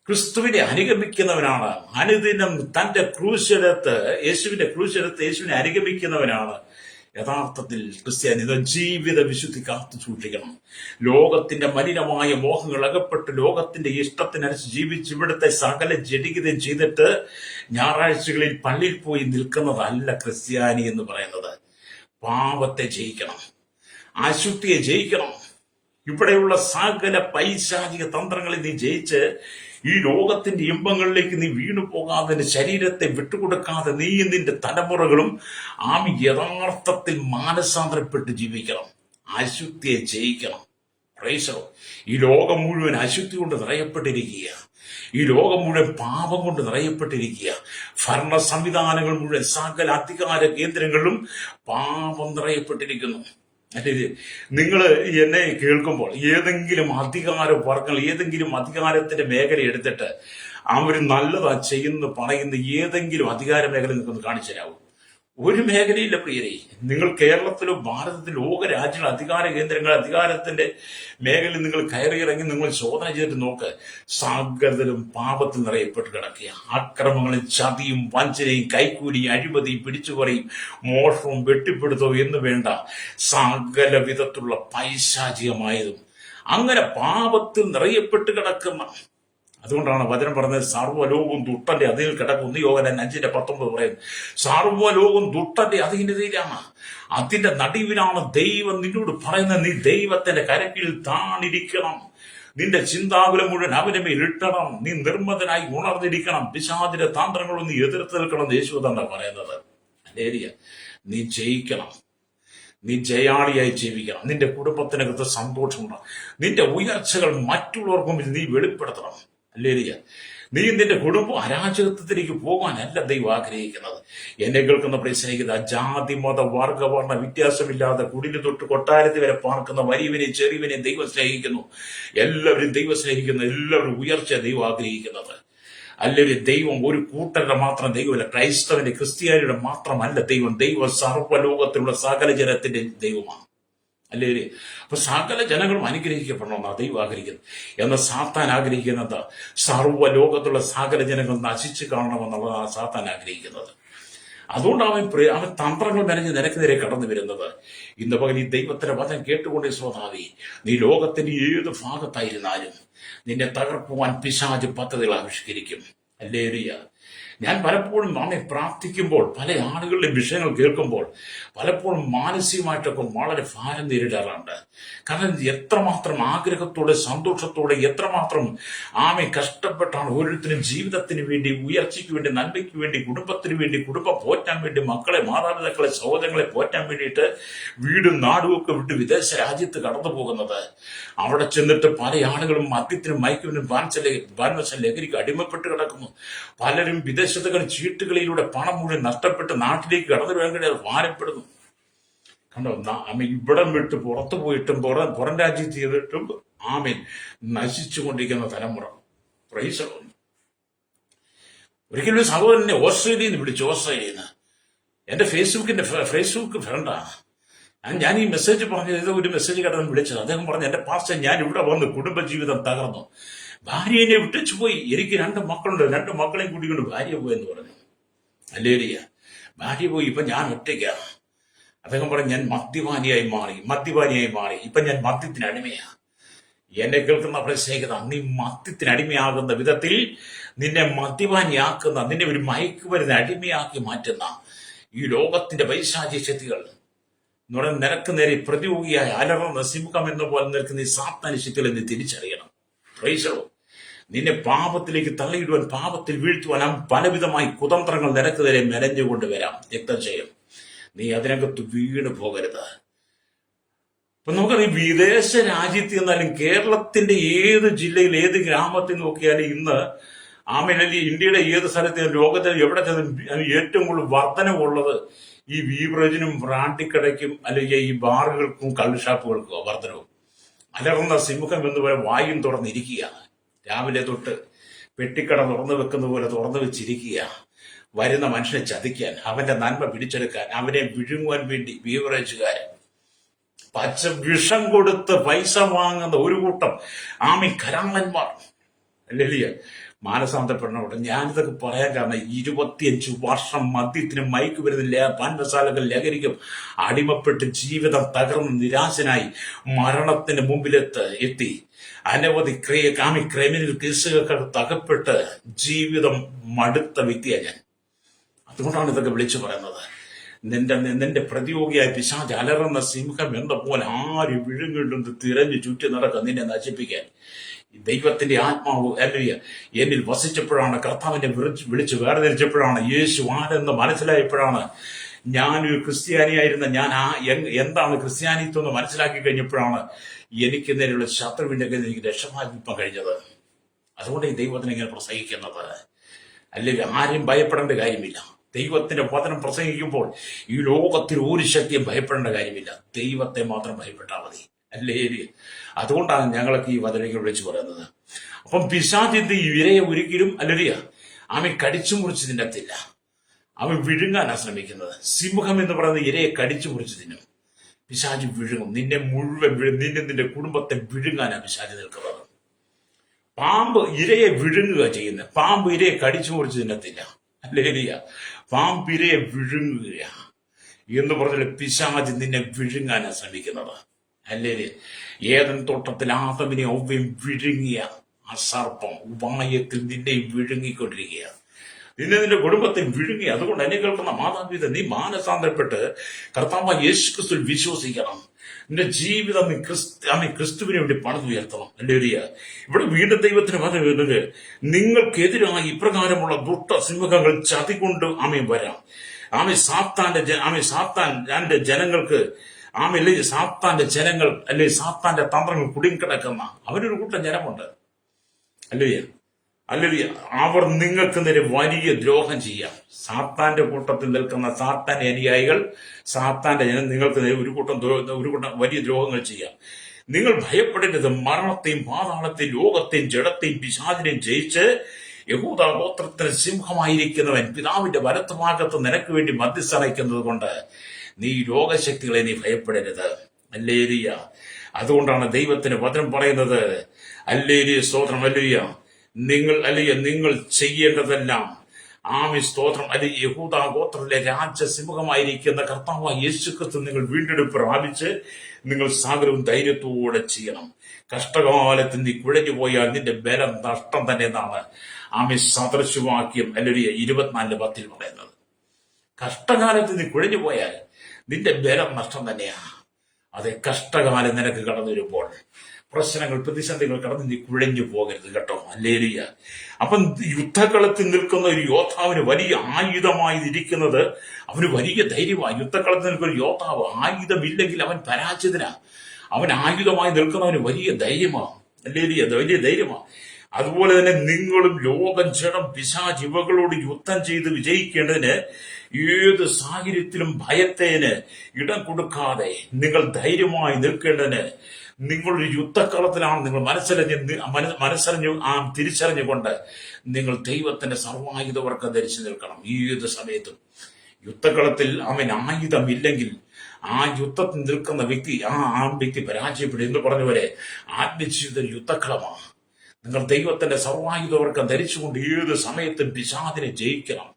ക്രിസ്തുവിനെ അനുഗമിക്കുന്നവനാണ് അനുദിനം തന്റെ ക്രൂശെടുത്ത് യേശുവിനെ അനുഗമിക്കുന്നവനാണ് യഥാർത്ഥത്തിൽ ക്രിസ്ത്യാനിത. ജീവിത വിശുദ്ധി കാത്തു സൂക്ഷിക്കണം. ലോകത്തിന്റെ മലിനമായ മോഹങ്ങൾ അകപ്പെട്ട് ലോകത്തിന്റെ ഇഷ്ടത്തിനനുസരിച്ച് ജീവിച്ച് ഇവിടുത്തെ സകല ജഡികതയും ചെയ്തിട്ട് ഞായറാഴ്ചകളിൽ പള്ളിയിൽ പോയി നിൽക്കുന്നതല്ല ക്രിസ്ത്യാനി എന്ന് പറയുന്നത്. പാപത്തെ ജയിക്കണം, അശുദ്ധിയെ ജയിക്കണം. ഇവിടെയുള്ള സകല പൈശാചിക തന്ത്രങ്ങളെ നീ ജയിച്ച് ഈ ലോകത്തിന്റെ ഇമ്പങ്ങളിലേക്ക് നീ വീണു പോകാതെ, നിന്റെ ശരീരത്തെ വിട്ടുകൊടുക്കാതെ നീ നിന്റെ തലമുറകളും യഥാർത്ഥത്തിൽ മാനസാന്തരപ്പെട്ട് ജീവിക്കണം. അശുദ്ധിയെ ജയിക്കണം. പ്രൈസോ. ഈ ലോകം മുഴുവൻ അശുദ്ധി കൊണ്ട് നിറയപ്പെട്ടിരിക്കുക. ഈ ലോകം മുഴുവൻ പാപം കൊണ്ട് നിറയപ്പെട്ടിരിക്കുക. ഭരണ സംവിധാനങ്ങൾ മുഴുവൻ സകല അധികാര കേന്ദ്രങ്ങളിലും പാപം നിറയപ്പെട്ടിരിക്കുന്നു. അല്ലെ, നിങ്ങൾ എന്നെ കേൾക്കുമ്പോൾ ഏതെങ്കിലും അധികാര വർഗങ്ങൾ ഏതെങ്കിലും അധികാരത്തിന്റെ മേഖല എടുത്തിട്ട് അവർ നല്ലതാ ചെയ്യുന്നു പറയുന്ന ഏതെങ്കിലും അധികാര മേഖല നിങ്ങൾക്കൊന്ന് കാണിച്ചു തരാവും? ഒരു മേഖലയില്ല പ്രിയരെ. നിങ്ങൾ കേരളത്തിലോ ഭാരതത്തിലോ ലോക രാജ്യങ്ങൾ അധികാര കേന്ദ്രങ്ങൾ അധികാരത്തിന്റെ മേഖലയിൽ നിങ്ങൾ കയറിയിറങ്ങി നിങ്ങൾ ശോധന ചെയ്തിട്ട് നോക്ക്. സകലരും പാപത്തിൽ നിറയപ്പെട്ട് കിടക്കുക. അക്രമങ്ങളും ചതിയും വഞ്ചനയും കൈക്കൂലിയും അഴിമതിയും പിടിച്ചുപറിയും മോഷണവും വെട്ടിപ്പിടുത്തവും എന്ന് വേണ്ട സകല വിധത്തിലുള്ള പൈശാചികമായതും അങ്ങനെ പാപത്തിൽ നിറയപ്പെട്ട് കിടക്കുന്ന. അതുകൊണ്ടാണ് വചനം പറഞ്ഞത് സർവ്വലോകവും ദുഷ്ടന്റെ അതിൽ കിടക്കും. യോഹന്നാൻ 5:19 പറയുന്നത് സർവ്വലോകം ദുഷ്ടന്റെ അധീനതയിലാണ്, അതിന്റെ നടുവിലാണ് ദൈവം നിന്നോട് പറയുന്നത്. നീ ദൈവത്തിന്റെ കരക്കിൽ താണിരിക്കണം. നിന്റെ ചിന്താകുലം മുഴുവൻ അവന്റെ മേൽ ഇട്ടണം. നീ നിർമ്മതനായി ഉണർന്നിരിക്കണം. പിശാചിന്റെ താന്ത്രങ്ങളും നീ എതിർത്ത് നിൽക്കണം. യേശു തന്നെ പറയുന്നത്. നീ ജയിക്കണം. നീ ജയാളിയായി ജീവിക്കണം. നിന്റെ കുടുംബത്തിനകത്ത് സന്തോഷമുണ്ടാകും. നിന്റെ ഉയർച്ചകൾ മറ്റുള്ളവർക്ക് മുമ്പിൽ നീ വെളിപ്പെടുത്തണം. അല്ലേലിയ. നീ നിന്റെ കുടുംബം അരാജകത്വത്തിലേക്ക് പോകാനല്ല ദൈവം ആഗ്രഹിക്കുന്നത്. എന്നെ കേൾക്കുന്ന പ്രിയ സ്നേഹിത, ജാതി മത വർഗവർണ്ണ വ്യത്യാസമില്ലാതെ കുടില് തൊട്ട് കൊട്ടാരത്തിൽ വരെ പാർക്കുന്ന വലിയവനെയും ചെറിയവനെയും ദൈവം സ്നേഹിക്കുന്നു. എല്ലാവരും ദൈവം സ്നേഹിക്കുന്നു. എല്ലാവരും ഉയർച്ച ദൈവം ആഗ്രഹിക്കുന്നത്. അല്ലെങ്കിൽ ദൈവം ഒരു കൂട്ടരുടെ മാത്രം ദൈവമല്ല, ക്രൈസ്തവന്റെ ക്രിസ്ത്യാനിയുടെ മാത്രമല്ല ദൈവം. ദൈവം സർവ്വലോകത്തിലുള്ള സകല ജനത്തിന്റെ ദൈവമാണ്. അല്ലേ? അപ്പൊ സകല ജനങ്ങളും അനുഗ്രഹിക്കപ്പെടണമെന്നാണ് ദൈവം ആഗ്രഹിക്കുന്നത്. എന്നാൽ സാത്താൻ ആഗ്രഹിക്കുന്നത് സർവ്വലോകത്തുള്ള സകല ജനങ്ങൾ നശിച്ചു കാണണമെന്നുള്ളതാണ് സാത്താൻ ആഗ്രഹിക്കുന്നത്. അതുകൊണ്ടാണ് അവൻ തന്ത്രങ്ങൾ മെനഞ്ഞ് നിനക്ക് നേരെ കടന്നു വരുന്നത്. ഇന്ന് പകൽ ഈ ദൈവത്തിന്റെ വചനം കേട്ടുകൊണ്ടേ സ്വഭാവി, നീ ലോകത്തിന്റെ ഏത് ഭാഗത്തായിരുന്നാലും നിന്നെ തകർക്കുവാൻ പിശാച് പദ്ധതികൾ ആവിഷ്കരിക്കും. ഹല്ലേലൂയ. ഞാൻ പലപ്പോഴും പ്രാർത്ഥിക്കുമ്പോൾ പല ആളുകളുടെ വിഷയങ്ങൾ കേൾക്കുമ്പോൾ പലപ്പോഴും മാനസികമായിട്ടൊക്കെ വളരെ ഭാരം നേരിടാറുണ്ട്. കാരണം എത്രമാത്രം ആഗ്രഹത്തോടെ സന്തോഷത്തോടെ എത്രമാത്രം കഷ്ടപ്പെട്ടാണ് ഓരോരുത്തരും ജീവിതത്തിന് വേണ്ടി, ഉയർച്ചയ്ക്ക് വേണ്ടി, നന്മയ്ക്ക് വേണ്ടി, കുടുംബത്തിന് വേണ്ടി, കുടുംബം പോറ്റാൻ വേണ്ടി, മക്കളെ, മാതാപിതാക്കളെ, സഹോദരങ്ങളെ പോറ്റാൻ വേണ്ടിയിട്ട് വീടും നാടും ഒക്കെ വിട്ട് വിദേശ രാജ്യത്ത് കടന്നു പോകുന്നത്. അവിടെ ചെന്നിട്ട് പല ആളുകളും മദ്യത്തിനും മയക്കുവിനും ബാൻവശ ലഹരിക്ക് അടിമപ്പെട്ട് കിടക്കുന്നു. പലരും വിദേശത്തുകൾ ചീട്ടുകളിലൂടെ പണം മുഴുവൻ നഷ്ടപ്പെട്ട് നാട്ടിലേക്ക് കടന്നു വേണ്ടി അത് ഭാരപ്പെടുന്നു. കണ്ടോ? ഇവിടം വിട്ട് പുറത്തു പോയിട്ടും പുറം രാജ്യത്ത് ചെയ്തിട്ടും നശിച്ചുകൊണ്ടിരിക്കുന്ന തലമുറ. പ്രൈസ്. ഒരിക്കലും ഒരു സഹോദരനെ ഓസ്ട്രേലിയയിൽ നിന്ന് വിളിച്ചു. ഓസ്ട്രേലിയയിൽ നിന്ന് എന്റെ ഫേസ്ബുക്ക് ഫ്രണ്ടാണ്. ഞാൻ ഈ മെസ്സേജ് പറഞ്ഞത്, ഏതോ ഒരു മെസ്സേജ് കടന്ന് വിളിച്ചത്. അദ്ദേഹം പറഞ്ഞു, എന്റെ പാസ്റ്റർ ഞാൻ ഇവിടെ വന്ന് കുടുംബജീവിതം തകർന്നു, ഭാര്യനെ വിട്ടിച്ചു പോയി. എനിക്ക് 2 മക്കളുണ്ട്, 2 മക്കളെയും കൂട്ടിക്കൊണ്ട് ഭാര്യ പോയെന്ന് പറഞ്ഞു. ഹല്ലേലൂയ. ഭാര്യ പോയി, ഇപ്പൊ ഞാൻ ഒറ്റയ്ക്കാണ്. അദ്ദേഹം പറഞ്ഞു, ഞാൻ മദ്യപാനിയായി മാറി. ഇപ്പൊ ഞാൻ മദ്യത്തിന് അടിമയാ. എന്നെ കേൾക്കുന്ന പ്രത്യേകത, നീ മദ്യത്തിന് അടിമയാകുന്ന വിധത്തിൽ നിന്നെ മദ്യപാനിയാക്കുന്ന, നിന്നെ ഒരു മയക്കുമരുന്ന് അടിമയാക്കി മാറ്റുന്ന ഈ ലോകത്തിന്റെ പൈശാചിക ശക്തികൾ എന്ന് പറയുന്നത് നിനക്ക് നേരെ പ്രതിയോഗിയായി അലറുന്ന സിംഹം എന്ന പോലെ നിൽക്കുന്ന ഈ സാത്താന്യ ശക്തികളെ നീ തിരിച്ചറിയണം. പ്രൈസോ. നിന്നെ പാപത്തിലേക്ക് തള്ളിയിടുവാൻ, പാപത്തിൽ വീഴ്ത്തുവാൻ പലവിധമായി കുതന്ത്രങ്ങൾ നിനക്ക് നേരെ മെനഞ്ഞുകൊണ്ട് വരാം. രക്തജയം. നീ അതിനകത്ത് വീണ് പോകരുത്. അപ്പൊ നമുക്കറിയാം, വിദേശ രാജ്യത്ത് എന്നാലും കേരളത്തിന്റെ ഏത് ജില്ലയിൽ ഏത് ഗ്രാമത്തിൽ നോക്കിയാലും ഇന്ന് ഇന്ത്യയുടെ ഏത് സ്ഥലത്ത്, ലോകത്തിൽ എവിടെ ചെന്നാലും ഏറ്റവും കൂടുതൽ വർധനവുള്ളത് ഈ ബീവറേജിനും ബ്രാൻഡിക്കടയ്ക്കും അല്ലെങ്കിൽ ഈ ബാറുകൾക്കും കള്ളുഷാപ്പുകൾക്കോ വർധനവും. അലറുന്ന സിംഹം എന്ന് പോലെ വായും തുറന്നിരിക്കുകയാണ്. രാവിലെ തൊട്ട് പെട്ടിക്കട തുറന്നു വെക്കുന്ന പോലെ തുറന്നു വെച്ചിരിക്കുക. വരുന്ന മനുഷ്യനെ ചതിക്കാൻ, അവന്റെ നന്മ പിടിച്ചെടുക്കാൻ, അവനെ വിഴുങ്ങുവാൻ വേണ്ടി ബീവറേജുകാരൻ പച്ച വിഷം കൊടുത്ത് പൈസ വാങ്ങുന്ന ഒരു കൂട്ടം കരാളന്മാർ അല്ലേ മാനസാന്തപ്പെടണോട്ടെ. ഞാനിതൊക്കെ പറയാൻ കാരണം 25 വർഷം മദ്യത്തിനും മയക്കുമരുന്നില്ല പാൻമസാലകൾ ലഹരിക്കും അടിമപ്പെട്ട് ജീവിതം തകർന്ന് നിരാശനായി മരണത്തിന് എത്തി അനവധി ക്രിമിനൽ കേസുകൾക്ക് അകപ്പെട്ട് ജീവിതം മടുത്ത വ്യക്തിയാണ് ഞാൻ. അതുകൊണ്ടാണ് ഇതൊക്കെ വിളിച്ചു പറയുന്നത്. നിന്റെ പ്രതിയോഗിയായ പിശാച് അലറുന്ന സിംഹം എന്ന പോലെ ആര് വിഴുങ്ങിട്ടുണ്ട് തിരഞ്ഞു ചുറ്റി നടക്കുക നിന്നെ നശിപ്പിക്കാൻ. ദൈവത്തിന്റെ ആത്മാവ് അല്ലെ എന്നിൽ വസിച്ചപ്പോഴാണ്, കർത്താവിനെ വിളിച്ച് വേർതിരിച്ചപ്പോഴാണ്, യേശു ആരെന്ന് മനസ്സിലായപ്പോഴാണ്, ഞാനൊരു ക്രിസ്ത്യാനിയായിരുന്ന ഞാൻ എന്താണ് ക്രിസ്ത്യാനിത്വം എന്ന് മനസ്സിലാക്കി കഴിഞ്ഞപ്പോഴാണ് എനിക്ക് നേരെയുള്ള ശത്രുവിന്റെ കയ്യിൽ എനിക്ക് രക്ഷമാക്കാൻ കഴിഞ്ഞത്. അതുകൊണ്ട് ഈ ദൈവത്തിന് ഇങ്ങനെ പ്രസംഗിക്കുന്നത്. അല്ലെങ്കിൽ ആരെയും ഭയപ്പെടേണ്ട കാര്യമില്ല. ദൈവത്തിന്റെ വചനം പ്രസംഗിക്കുമ്പോൾ ഈ ലോകത്തിൽ ഒരു ശക്തിയും ഭയപ്പെടേണ്ട കാര്യമില്ല. ദൈവത്തെ മാത്രം ഭയപ്പെട്ടാൽ മതി. അല്ലേ? അതുകൊണ്ടാണ് ഞങ്ങളൊക്കെ ഈ വചനങ്ങൾ വിളിച്ചു പറയുന്നത്. അപ്പം പിശാചിന്റെ ഇരയെ ഒരിക്കലും അവൻ കടിച്ചു മുറിച്ച് തിന്നത്തില്ല. അവൻ വിഴുങ്ങാനാണ് ശ്രമിക്കുന്നത്. സിംഹം എന്ന് പറയുന്നത് ഇരയെ കടിച്ചു മുറിച്ച് തിന്നും. പിശാച് വിഴുങ്ങും. നിന്നെ മുഴുവൻ നിന്റെ കുടുംബത്തെ വിഴുങ്ങാനാണ് പിശാച് നിൽക്കുന്നത്. പാമ്പ് ഇരയെ വിഴുങ്ങുക ചെയ്യുന്നത്. പാമ്പ് ഇരയെ കടിച്ചു മുറിച്ച് തിന്നത്തില്ല. അല്ലേ? പാമ്പ് ഇരയെ വിഴുങ്ങുക എന്ന് പറഞ്ഞാൽ പിശാച് നിന്നെ വിഴുങ്ങാനാണ് ശ്രമിക്കുന്നത്. അല്ലേ? ഏതൻ തോട്ടത്തിൽ ആദമിനെ ഔവ്വയും വിഴുങ്ങിയ ആ സർപ്പം ഉപായത്തിൽ നിന്നെ വിഴുങ്ങിക്കൊണ്ടിരിക്കുക. നിന്റെ കുടുംബത്തെ വിഴുങ്ങി. അതുകൊണ്ട് എന്നെ കേൾക്കുന്ന മാതാപിതാ, നീ മാനസാന്തരപ്പെട്ട് കർത്താവായ യേശു ക്രിസ്തുവിൽ വിശ്വസിക്കണം. നിന്റെ ജീവിതം നീ ക്രിസ്തുവിനെ വേണ്ടി പണിതുയർത്തണം. അല്ലേ? ഇവിടെ വീണ്ടും ദൈവത്തിന് പറഞ്ഞത്, നിങ്ങൾക്കെതിരായി ഇപ്രകാരമുള്ള ദുഷ്ട സിംഹങ്ങൾ ചതികൊണ്ട് വരാം. സാത്താന്റെ ജനങ്ങൾക്ക് സാത്താന്റെ ജനങ്ങൾ അല്ലെ സാത്താന്റെ തന്ത്രങ്ങൾ കുടുങ്ങിക്കിടക്കുന്ന അവനൊരു കൂട്ടം ജനമുണ്ട്. അല്ലേ? അവർ നിങ്ങൾക്ക് നേരെ വലിയ ദ്രോഹം ചെയ്യാം. സാത്താന്റെ കൂട്ടത്തിൽ നിൽക്കുന്ന സാത്താന്റെ അനുയായികൾ, സാത്താന്റെ ജനം നിങ്ങൾക്ക് നേരെ ഒരു കൂട്ടം വലിയ ദ്രോഹങ്ങൾ ചെയ്യാം. നിങ്ങൾ ഭയപ്പെടരുത്. മരണത്തെയും പാതാളത്തെയും ലോകത്തെയും ജഡത്തെയും പിശാചിനെയും ജയിച്ച് യഹൂദാ ഗോത്രത്തിന് സിംഹമായിരിക്കുന്നവൻ പിതാവിന്റെ വലത്തുഭാഗത്ത് നിനക്ക് വേണ്ടി മധ്യസ്ഥനയ്ക്കുന്നത് കൊണ്ട് നീ ലോകശക്തികളെ നീ ഭയപ്പെടരുത്. അല്ലേലിയ. അതുകൊണ്ടാണ് ദൈവത്തിന് വചനം പറയുന്നത്. അല്ലേലിയ, സ്തോത്രം. അല്ലേലിയ. നിങ്ങൾ ചെയ്യേണ്ടതെല്ലാം സ്തോത്രം യഹൂദാ ഗോത്രത്തിലെ രാജസിംഹമായിരിക്കുന്ന കർത്താവായ യേശുക്രിസ്തു നിങ്ങൾ വീണ്ടെടുപ്പ് പ്രാപിച്ച് നിങ്ങൾ സകലവും ധൈര്യത്തോടെ ചെയ്യണം. കഷ്ടകാലത്ത് നീ കുഴഞ്ഞു പോയാൽ നിന്റെ ബലം നഷ്ടം തന്നെ എന്നാണ് സദൃശവാക്യം 24:10 പറയുന്നത്. കഷ്ടകാലത്ത് നീ കുഴഞ്ഞു പോയാൽ നിന്റെ ബലം നഷ്ടം തന്നെയാ. അതെ, കഷ്ടകാലം നിനക്ക് കടന്നു വരുമ്പോൾ, പ്രശ്നങ്ങൾ പ്രതിസന്ധികൾ കടന്ന് നീ കുഴഞ്ഞു പോകരുത് കേട്ടോ. അല്ലേലിയ. അപ്പം യുദ്ധകളത്തിൽ നിൽക്കുന്ന ഒരു യോദ്ധാവിന് വലിയ ആയുധമായി ഇരിക്കുന്നത് അവന് വലിയ ധൈര്യമാണ്. യുദ്ധകളത്തിൽ നിൽക്കുന്ന ഒരു യോദ്ധാവ് ആയുധമില്ലെങ്കിൽ അവൻ പരാജിതനാ. അവൻ ആയുധമായി നിൽക്കുന്നവന് വലിയ ധൈര്യമാണ്. അല്ലേലിയ, വലിയ ധൈര്യമാണ്. അതുപോലെ തന്നെ നിങ്ങളും ലോകം, ജഡം, പിശാച് ഇവകളോട് യുദ്ധം ചെയ്ത് വിജയിക്കേണ്ടതിന് ഏത് സാഹചര്യത്തിലും ഭയത്തേന് ഇടം കൊടുക്കാതെ നിങ്ങൾ ധൈര്യമായി നിൽക്കേണ്ടതിന് നിങ്ങളൊരു യുദ്ധക്കളത്തിലാണ് നിങ്ങൾ മനസ്സറിഞ്ഞു തിരിച്ചറിഞ്ഞുകൊണ്ട് നിങ്ങൾ ദൈവത്തിന്റെ സർവായുധവർക്കം ധരിച്ചു നിൽക്കണം. ഏത് സമയത്തും യുദ്ധക്കളത്തിൽ ആയുധമില്ലെങ്കിൽ ആ യുദ്ധത്തിൽ നിൽക്കുന്ന വ്യക്തി വ്യക്തി പരാജയപ്പെടും എന്ന് പറഞ്ഞവരെ ആത്മജീവിതം യുദ്ധക്കളമാണ്. നിങ്ങൾ ദൈവത്തിന്റെ സർവായുധവർക്കം ധരിച്ചുകൊണ്ട് ഏത് സമയത്തും പിശാചിനെ ജയിക്കണം,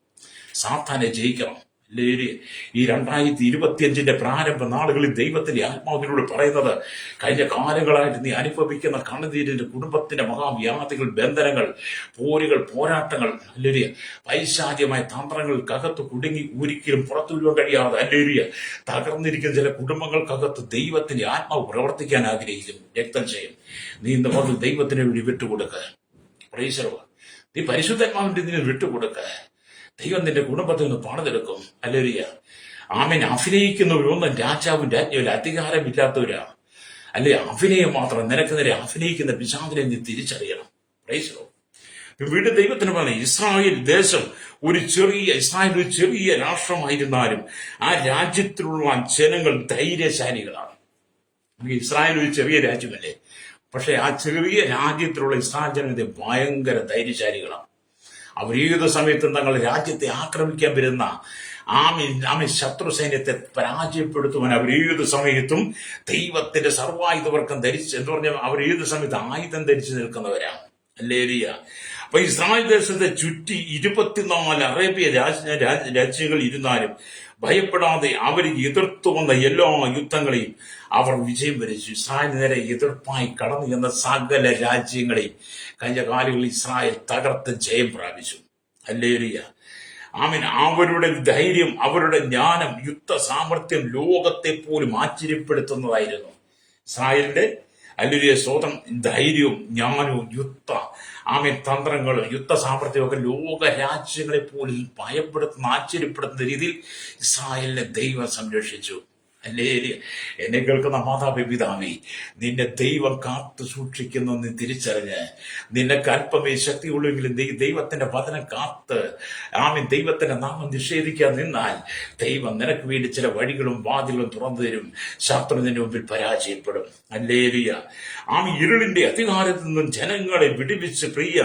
സാത്താനെ ജയിക്കണം. ഈ 2025 പ്രാരംഭ നാളുകളിൽ ദൈവത്തിന്റെ ആത്മാവിനോട് പറയുന്നത്, കഴിഞ്ഞ കാലങ്ങളായിട്ട് നീ അനുഭവിക്കുന്ന കണ്ണുനീരിന്റെ കുടുംബത്തിന്റെ മഹാവ്യാധികൾ, ബന്ധനങ്ങൾ, പോരുകൾ, പോരാട്ടങ്ങൾ, പൈശാചികമായ തന്ത്രങ്ങൾക്കകത്ത് കുടുങ്ങി ഒരിക്കലും പുറത്തു വരുവാൻ കഴിയാതെ തകർന്നിരിക്കുന്ന ചില കുടുംബങ്ങൾക്കകത്ത് ദൈവത്തിന്റെ ആത്മാവ് പ്രവർത്തിക്കാൻ ആഗ്രഹിക്കും. രക്തം ചെയ്യും. നീ ഇന്ന് മുതൽ ദൈവത്തിന് വേണ്ടി വിട്ടുകൊടുക്കുക. നീ പരിശുദ്ധാത്മാവിന്റെ ഇതിന് വിട്ടുകൊടുക്കുക. ദൈവം നിന്റെ കുടുംബത്തിൽ നിന്ന് പണിതെടുക്കും. അല്ലേലിയ. അഭിനയിക്കുന്നവരൊന്നും രാജാവും രാജ്ഞിയും അധികാരമില്ലാത്തവരാണ്. അല്ലെ? അഭിനയം മാത്രം നിനക്ക് നേരെ അഭിനയിക്കുന്ന പിശാചിനെ നീ തിരിച്ചറിയണം. വീണ്ടും ദൈവത്തിന് പറഞ്ഞ, ഇസ്രായേൽ ദേശം ഒരു ചെറിയ രാഷ്ട്രമായിരുന്നാലും ആ രാജ്യത്തിലുള്ള ജനങ്ങൾ ധൈര്യശാലികളാണ്. ഇസ്രായേൽ ഒരു ചെറിയ രാജ്യമല്ലേ, പക്ഷെ ആ ചെറിയ രാജ്യത്തിലുള്ള ഇസ്രായേൽ ജനങ്ങൾ ഭയങ്കര ധൈര്യശാലികളാണ്. അവർ ഏത് സമയത്തും തങ്ങളുടെ രാജ്യത്തെ ആക്രമിക്കാൻ വരുന്ന ആമി ശത്രു സൈന്യത്തെ പരാജയപ്പെടുത്തുവാൻ അവർ ഏത് സമയത്തും ദൈവത്തിന്റെ സർവായുധവർക്കം ധരിച്ച് എന്ന് പറഞ്ഞാൽ അവർ ഏത് സമയത്ത് ആയുധം ധരിച്ചു നിൽക്കുന്നവരാണ്. ഹല്ലേലൂയ. അപ്പൊ ഇസ്രായേൽ ദേശത്തെ ചുറ്റി 24 അറേബ്യ രാജ്യങ്ങൾ ഇരുന്നാലും ഭയപ്പെടാതെ അവർ എതിർത്തു വന്ന എല്ലാ യുദ്ധങ്ങളെയും അവർ വിജയം വരിച്ചു. ഇസ്രായേൽ നേരെ എതിർപ്പായി കടന്നു ചെന്ന സകല രാജ്യങ്ങളെയും കഴിഞ്ഞ കാലങ്ങളിൽ ഇസ്രായേൽ തകർത്ത് ജയം പ്രാപിച്ചു. ഹല്ലേലൂയ. ആമീൻ. അവരുടെ ധൈര്യം, അവരുടെ ജ്ഞാനം, യുദ്ധ സാമർഥ്യം ലോകത്തെ പോലും ആശ്ചര്യപ്പെടുത്തുന്നതായിരുന്നു. ഇസ്രായേലിന്റെ ഹല്ലേലൂയ സ്തോത്രം ധൈര്യവും ജ്ഞാനവും തന്ത്രങ്ങളും യുദ്ധ സാമർഥ്യമൊക്കെ ലോക രാജ്യങ്ങളെ പോലും ഭയപ്പെടുത്തുന്ന ആശ്ചര്യപ്പെടുത്തുന്ന രീതിയിൽ ഇസ്രായേലിനെ ദൈവം സംരക്ഷിച്ചു. ഹല്ലേലൂയ. എന്നെ കേൾക്കുന്ന മാതാപിതാവേ, നിന്നെ ദൈവം കാത്തു സൂക്ഷിക്കുന്നു എന്ന് തിരിച്ചറിഞ്ഞ് നിനക്ക് അല്പമേ ശക്തിയുള്ളെങ്കിലും ദൈവത്തിന്റെ വചനം കാത്ത് ദൈവത്തിന്റെ നാമം നിഷേധിക്കാൻ നിന്നാൽ ദൈവം നിനക്ക് വേണ്ടി ചില വഴികളും വാതിലും തുറന്നു തരും. ശത്രുവിന്റെ മുമ്പിൽ പരാജയപ്പെടും. ഹല്ലേലൂയ. ഇരുളിന്റെ അധികാരത്തിൽ നിന്നും ജനങ്ങളെ വിടുവിച്ച് പ്രിയ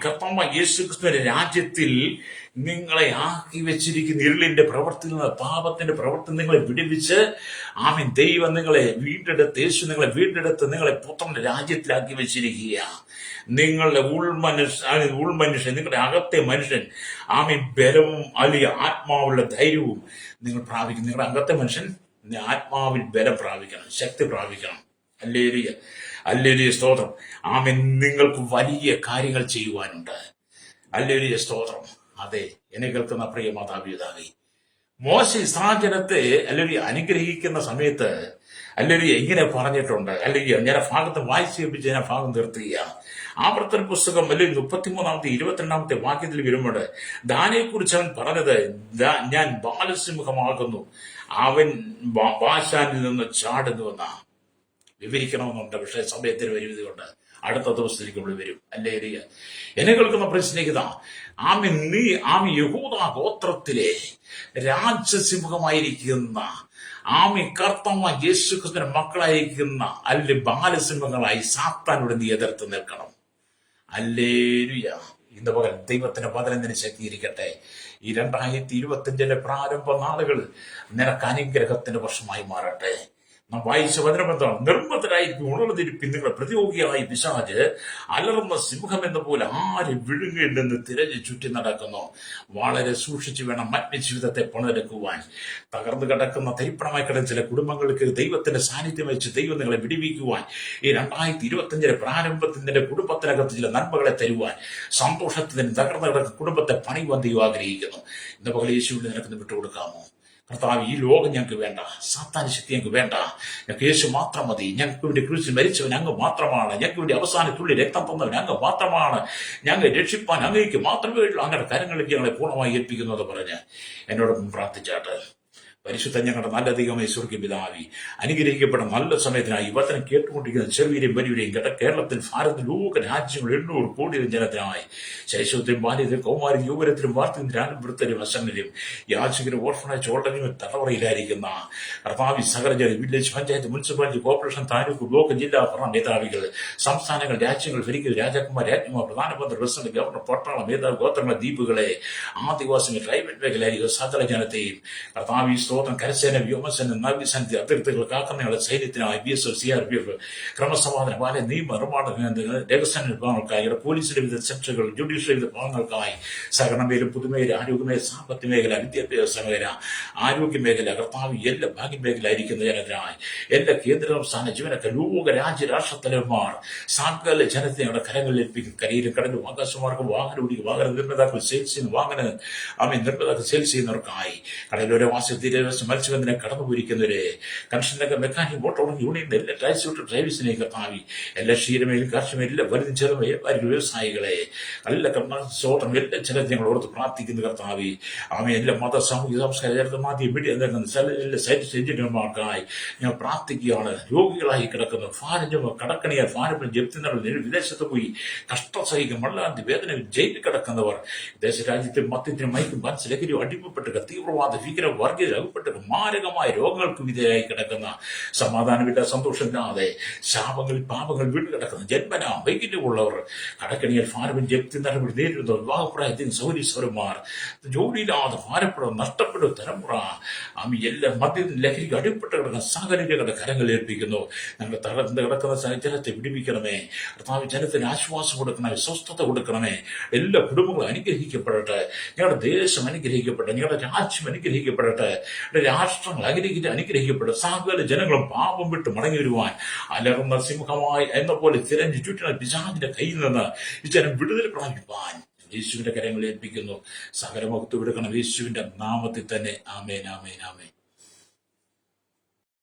കർത്താവായ യേശുക്രിസ്തുവിന്റെ രാജ്യത്തിൽ നിങ്ങളെ ആക്കി വെച്ചിരിക്കുന്ന ഇരുളിന്റെ പ്രവർത്തിയിൽ നിന്ന്, പാപത്തിന്റെ പ്രവർത്തി നിങ്ങളെ വിടുവിച്ച് ദൈവം നിങ്ങളെ വീണ്ടെടുത്ത്, യേശു നിങ്ങളെ വീണ്ടെടുത്ത് നിങ്ങളെ പുത്രന്റെ രാജ്യത്തിലാക്കി വെച്ചിരിക്കുക. നിങ്ങളുടെ ഉൾമനുഷ്യൻ, നിങ്ങളുടെ അകത്തെ മനുഷ്യൻ ബലവും അല്ലെങ്കിൽ ആത്മാവുള്ള ധൈര്യവും നിങ്ങൾ പ്രാപിക്കും. നിങ്ങളുടെ അകത്തെ മനുഷ്യൻ ആത്മാവിൽ ബലം പ്രാപിക്കണം, ശക്തി പ്രാപിക്കണം. ഹല്ലേലൂയ. ഹല്ലേലൂയ സ്തോത്രം. നിങ്ങൾക്ക് വലിയ കാര്യങ്ങൾ ചെയ്യുവാനുണ്ട്. ഹല്ലേലൂയ സ്തോത്രം. അതെ, എന്നെ കേൾക്കുന്ന പ്രിയ മാതാപിതാവേ, മോശ ഇസ്രായേൽ ജനത്തെ അനുഗ്രഹിക്കുന്ന സമയത്ത് ഇങ്ങനെ പറഞ്ഞിട്ടുണ്ട്. ഞാൻ ഭാഗത്ത് വായിച്ചേപ്പിച്ച് ഞാൻ ഭാഗം നിർത്തുക. ആവർത്തന പുസ്തകം 33 22 വാക്യത്തിൽ വരുമ്പോൾ ദാനിയെ കുറിച്ച് അവൻ പറഞ്ഞത്, ഞാൻ ബാലസിംഹമാകുന്നു, അവൻ ബാശാനിൽ നിന്ന് ചാടുന്നുവെന്നാ വിവരിക്കണമെന്നുണ്ട്. പക്ഷേ സമയത്തിന് പരിമിതി കൊണ്ട് അടുത്ത ദിവസത്തേക്ക് ഇവിടെ വരും. ഹല്ലേലൂയ. എന്നെ കേൾക്കുന്ന പ്രശ്നിക്കുന്ന നീ യഹൂദ ഗോത്രത്തിലെ രാജസിംഹമായിരിക്കുന്ന കർത്താവായ യേശുക്രിസ്തുവിന്റെ മക്കളായിരിക്കുന്ന ബാലസിംഹങ്ങളായി സാത്താനോട് നീ എതിർത്ത് നിൽക്കണം. ഹല്ലേലൂയ. ഇന്ന് പകൽ ദൈവത്തിന്റെ വചനത്തിന് ശക്തിയിരിക്കട്ടെ. ഈ 2025 പ്രാരംഭ നാളുകൾ നിനക്ക് അനുഗ്രഹത്തിന്റെ വർഷമായി മാറട്ടെ. നാം വായിച്ച വചനമെന്താണ്? നിർമ്മതരായിരിക്കും, ഉണർന്നിരിപ്പിൻ, നിങ്ങളുടെ പ്രതിയോഗിയായി പിശാച് അലർന്ന സിംഹം എന്ന പോലെ ആര് വിഴുങ്ങേണ്ടെന്ന് തിരഞ്ഞു ചുറ്റി നടക്കുന്നു. വളരെ സൂക്ഷിച്ചു വേണം ആത്മജീവിതത്തെ പണിതെടുക്കുവാൻ. തകർന്നു കിടക്കുന്ന തരിപ്പണമായി കിടന്ന ചില കുടുംബങ്ങൾക്ക് ദൈവത്തിന്റെ സാന്നിധ്യം വെച്ച് ദൈവം നിങ്ങളെ വിടിവിക്കുവാൻ, ഈ 2025 പ്രാരംഭത്തിൽ നിന്റെ കുടുംബത്തിനകത്ത് ചില നന്മകളെ തരുവാൻ, സന്തോഷത്തിന് തകർന്നു കിടക്കുന്ന കുടുംബത്തെ പണിയുവാൻ ദൈവം ആഗ്രഹിക്കുന്നു. ഇന്ന് പകൽ യേശുവിനെ നിനക്ക് വിട്ടുകൊടുക്കാമോ? കർത്താവ്, ഈ ലോകം ഞങ്ങൾക്ക് വേണ്ട, സാത്താന്യ ശക്തി ഞങ്ങൾക്ക് വേണ്ട, ഞങ്ങൾക്ക് യേശു മാത്രം മതി. ഞങ്ങൾക്ക് വേണ്ടി ക്രൂശിൽ മരിച്ചവൻ അങ്ങ് മാത്രമാണ്. ഞങ്ങൾക്ക് വേണ്ടി അവസാനത്തുള്ളി രക്തം തന്നവൻ അങ്ങ് മാത്രമാണ്. ഞങ്ങൾ രക്ഷിപ്പാൻ അങ്ങേക്ക് മാത്രമേ ഉള്ളൂ. അങ്ങനെ കരങ്ങളിലേക്ക് ഞങ്ങളെ പൂർണ്ണമായി ഏൽപ്പിക്കുന്നത് പറഞ്ഞ് എന്നോടൊപ്പം പ്രാർത്ഥിച്ചാട്ട്. പരിശുദ്ധ ഞങ്ങളുടെ നല്ല ദൈവമേ, സ്വർഗ്ഗീയ പിതാവേ, അനുഗ്രഹിക്കപ്പെട്ട നല്ല സമയത്തിനായി വചനം കേട്ടുകൊണ്ടിരിക്കുന്ന ചെറിയരെയും വലിയവരെയും കേരളത്തിൽ, ഭാരതത്തിൽ, ലോക രാജ്യങ്ങൾ 800 കോടി ജനത്തിനായി ശൈശവത്തിലും ബാല്യത്തിലും കൗമാരും യുവരത്തിലും വാർത്തയും വൃത്തരും അസന്നരും യാചകരും ഓർഫനേജ് ഓർഡനും തലമുറയിലായിരിക്കുന്ന കർത്താവ് സകല village, panchayat, municipality, corporation, taluk, block, ജില്ലാ ഭരണ മേധാവികൾ, സംസ്ഥാനങ്ങൾ, രാജ്യങ്ങൾ ഭരിക്കുന്ന രാജാക്കന്മാർ, രാജ്ഞിമാർ, പ്രധാനമന്ത്രി, പ്രസിഡന്റ്, ഗവർണർ, പട്ടാള മേധാവി, ഗോത്രങ്ങളെ, ദ്വീപുകളെ, ആദിവാസികൾ, ട്രൈബൽ മേഖലയിലെ സകല ജനത്തെയും കർത്താവ് സ്തോത്രം, കരസേന, വ്യോമസേന, നാവികസേന, അതിർത്തികൾക്ക് ആക്രമണങ്ങളെ, സൈന്യത്തിനായി BSF, CRPF, ക്രമസമാധാന പാലന, നിയമ നിർമ്മാണ രഹസ്യ വിഭാഗങ്ങൾക്കായി, പോലീസിന്റെ വിവിധ സെക്ഷനുകൾ, ജുഡീഷ്യറി വിവിധ ഭാഗങ്ങൾക്കായി, സഹകരണമേലും, പുതുമേഖല, ആരോഗ്യമേഖല, സാമ്പത്തിക മേഖല, വിദ്യാഭ്യാസ മേഖല, ആരോഗ്യ മേഖല, കർത്താവ് എല്ലാ ഭാഗ്യമേഖല ആയിരിക്കുന്ന ജനത്തിനായി, എല്ലാ കേന്ദ്ര സംസ്ഥാന ജീവനക്കാർ, ലോക രാജ്യ രാഷ്ട്രത്തലവന്മാർ, സകല ജനത്തെ ഞങ്ങളുടെ കരങ്ങളിൽ ഏൽപ്പിക്കും. കരയിലും കടലും ആകാശമാർഗം വാഹനം ഓടിക്കും, വാഹന നിർമ്മാതാക്കൾ, സെയിൽസ് ചെയ്യുന്ന വാഹന നിർമ്മാതാക്കൾ, സെയിൽസ് ചെയ്യുന്നവർക്കായി, കടലോര വാസത്തിൽ മത്സ്യബന്ധനം കടന്നുപോയിരിക്കുന്നവരെ, കൺസ്ട്രക്ഷൻ, മെക്കാനിക്, മോട്ടോർ യൂണിയൻ, എല്ലാ ട്രാൻസ്പോർട്ട് ഡ്രൈവേഴ്സിനെ കർത്താവി, എല്ലാ ക്ഷീരമേലും കാർഷികമേലും, എല്ലാ വലുതും ചെറുമേലും വ്യവസായികളെ, എല്ലാ സ്വോത്രം, എല്ലാ ജനത്തെ ഞങ്ങൾ ഓർത്ത് പ്രാർത്ഥിക്കുന്ന കർത്താവി. എല്ലാ മത, സാമൂഹിക, സാംസ്കാരിക, മാധ്യമ, മീഡിയ എല്ലാ സൈറ്റ് എഞ്ചിനീയർമാർക്കായി ഞങ്ങൾ പ്രാർത്ഥിക്കുകയാണ്. രോഗികളായി കിടക്കുന്ന ഭാരം കടക്കണിയ ഭാരം ജപ്തി നടന്ന വിദേശത്ത് പോയി കഷ്ടസഹിക്കും വല്ലാതെ വേദന ജയിലിൽ കിടക്കുന്നവർ, ദേശരാജ്യത്തിൽ മദ്യത്തിനും മയക്കും മനസ്സിലകരിയും അടിമപ്പെട്ട് തീവ്രവാദ ഭീകര വർഗീയ അടിമപ്പെട്ട് മാരകമായ രോഗങ്ങൾക്ക് വിധേയമായി കിടക്കുന്ന, സമാധാനമില്ല, സന്തോഷമില്ലാതെ ശാപങ്ങളിൽ പാപങ്ങൾ വീണ് കിടക്കുന്ന, ജന്മനാ വൈകല്യമുള്ളവർ, കടക്കണിയിൽ ഭാരവും ജപ്തി നടപടി നേരിടുന്ന വിവാഹപ്രായത്തിൽ സൗരീശ്വരന്മാർ, ജോലിയില്ലാതെ ഭാരപ്പെടും, നഷ്ടപ്പെടും തലമുറ, എല്ലാം മദ്യത്തിൽ ലഹരിക്ക് അടിപ്പെട്ട് കിടക്കുന്ന സാഹചര്യങ്ങളുടെ കരങ്ങൾ ഏൽപ്പിക്കുന്നു. ഞങ്ങൾ തകർന്ന് കിടക്കുന്ന ജനത്തെ പിടിപ്പിക്കണമേ കർത്താവ്. ജനത്തിന് ആശ്വാസം കൊടുക്കണമേ, സ്വസ്ഥത കൊടുക്കണമേ. എല്ലാ കുടുംബങ്ങളും അനുഗ്രഹിക്കപ്പെടട്ടെ. ഞങ്ങളുടെ ദേശം അനുഗ്രഹിക്കപ്പെടട്ടെ. ഞങ്ങളുടെ രാജ്യം അനുഗ്രഹിക്കപ്പെടട്ടെ. രാഷ്ട്രങ്ങൾ അനുഗ്രഹിക്കപ്പെടട്ടെ. സകല ജനങ്ങളും പാപം വിട്ട് മടങ്ങി വരുവാൻ അലർന്ന സിംഹമായി എന്ന പോലെ തിരഞ്ഞു ചുറ്റിന പിശാചിന്റെ കയ്യിൽ നിന്ന് ഈ ജനം വിടുതൽ പ്രാപിപ്പാൻ യേശുവിന്റെ കരങ്ങളിൽ ഏൽപ്പിക്കുന്നു. സകല മുഖത്ത് വിടുക്കണം യേശുവിന്റെ നാമത്തിൽ തന്നെ. ആമേൻ, ആമേൻ, ആമേൻ.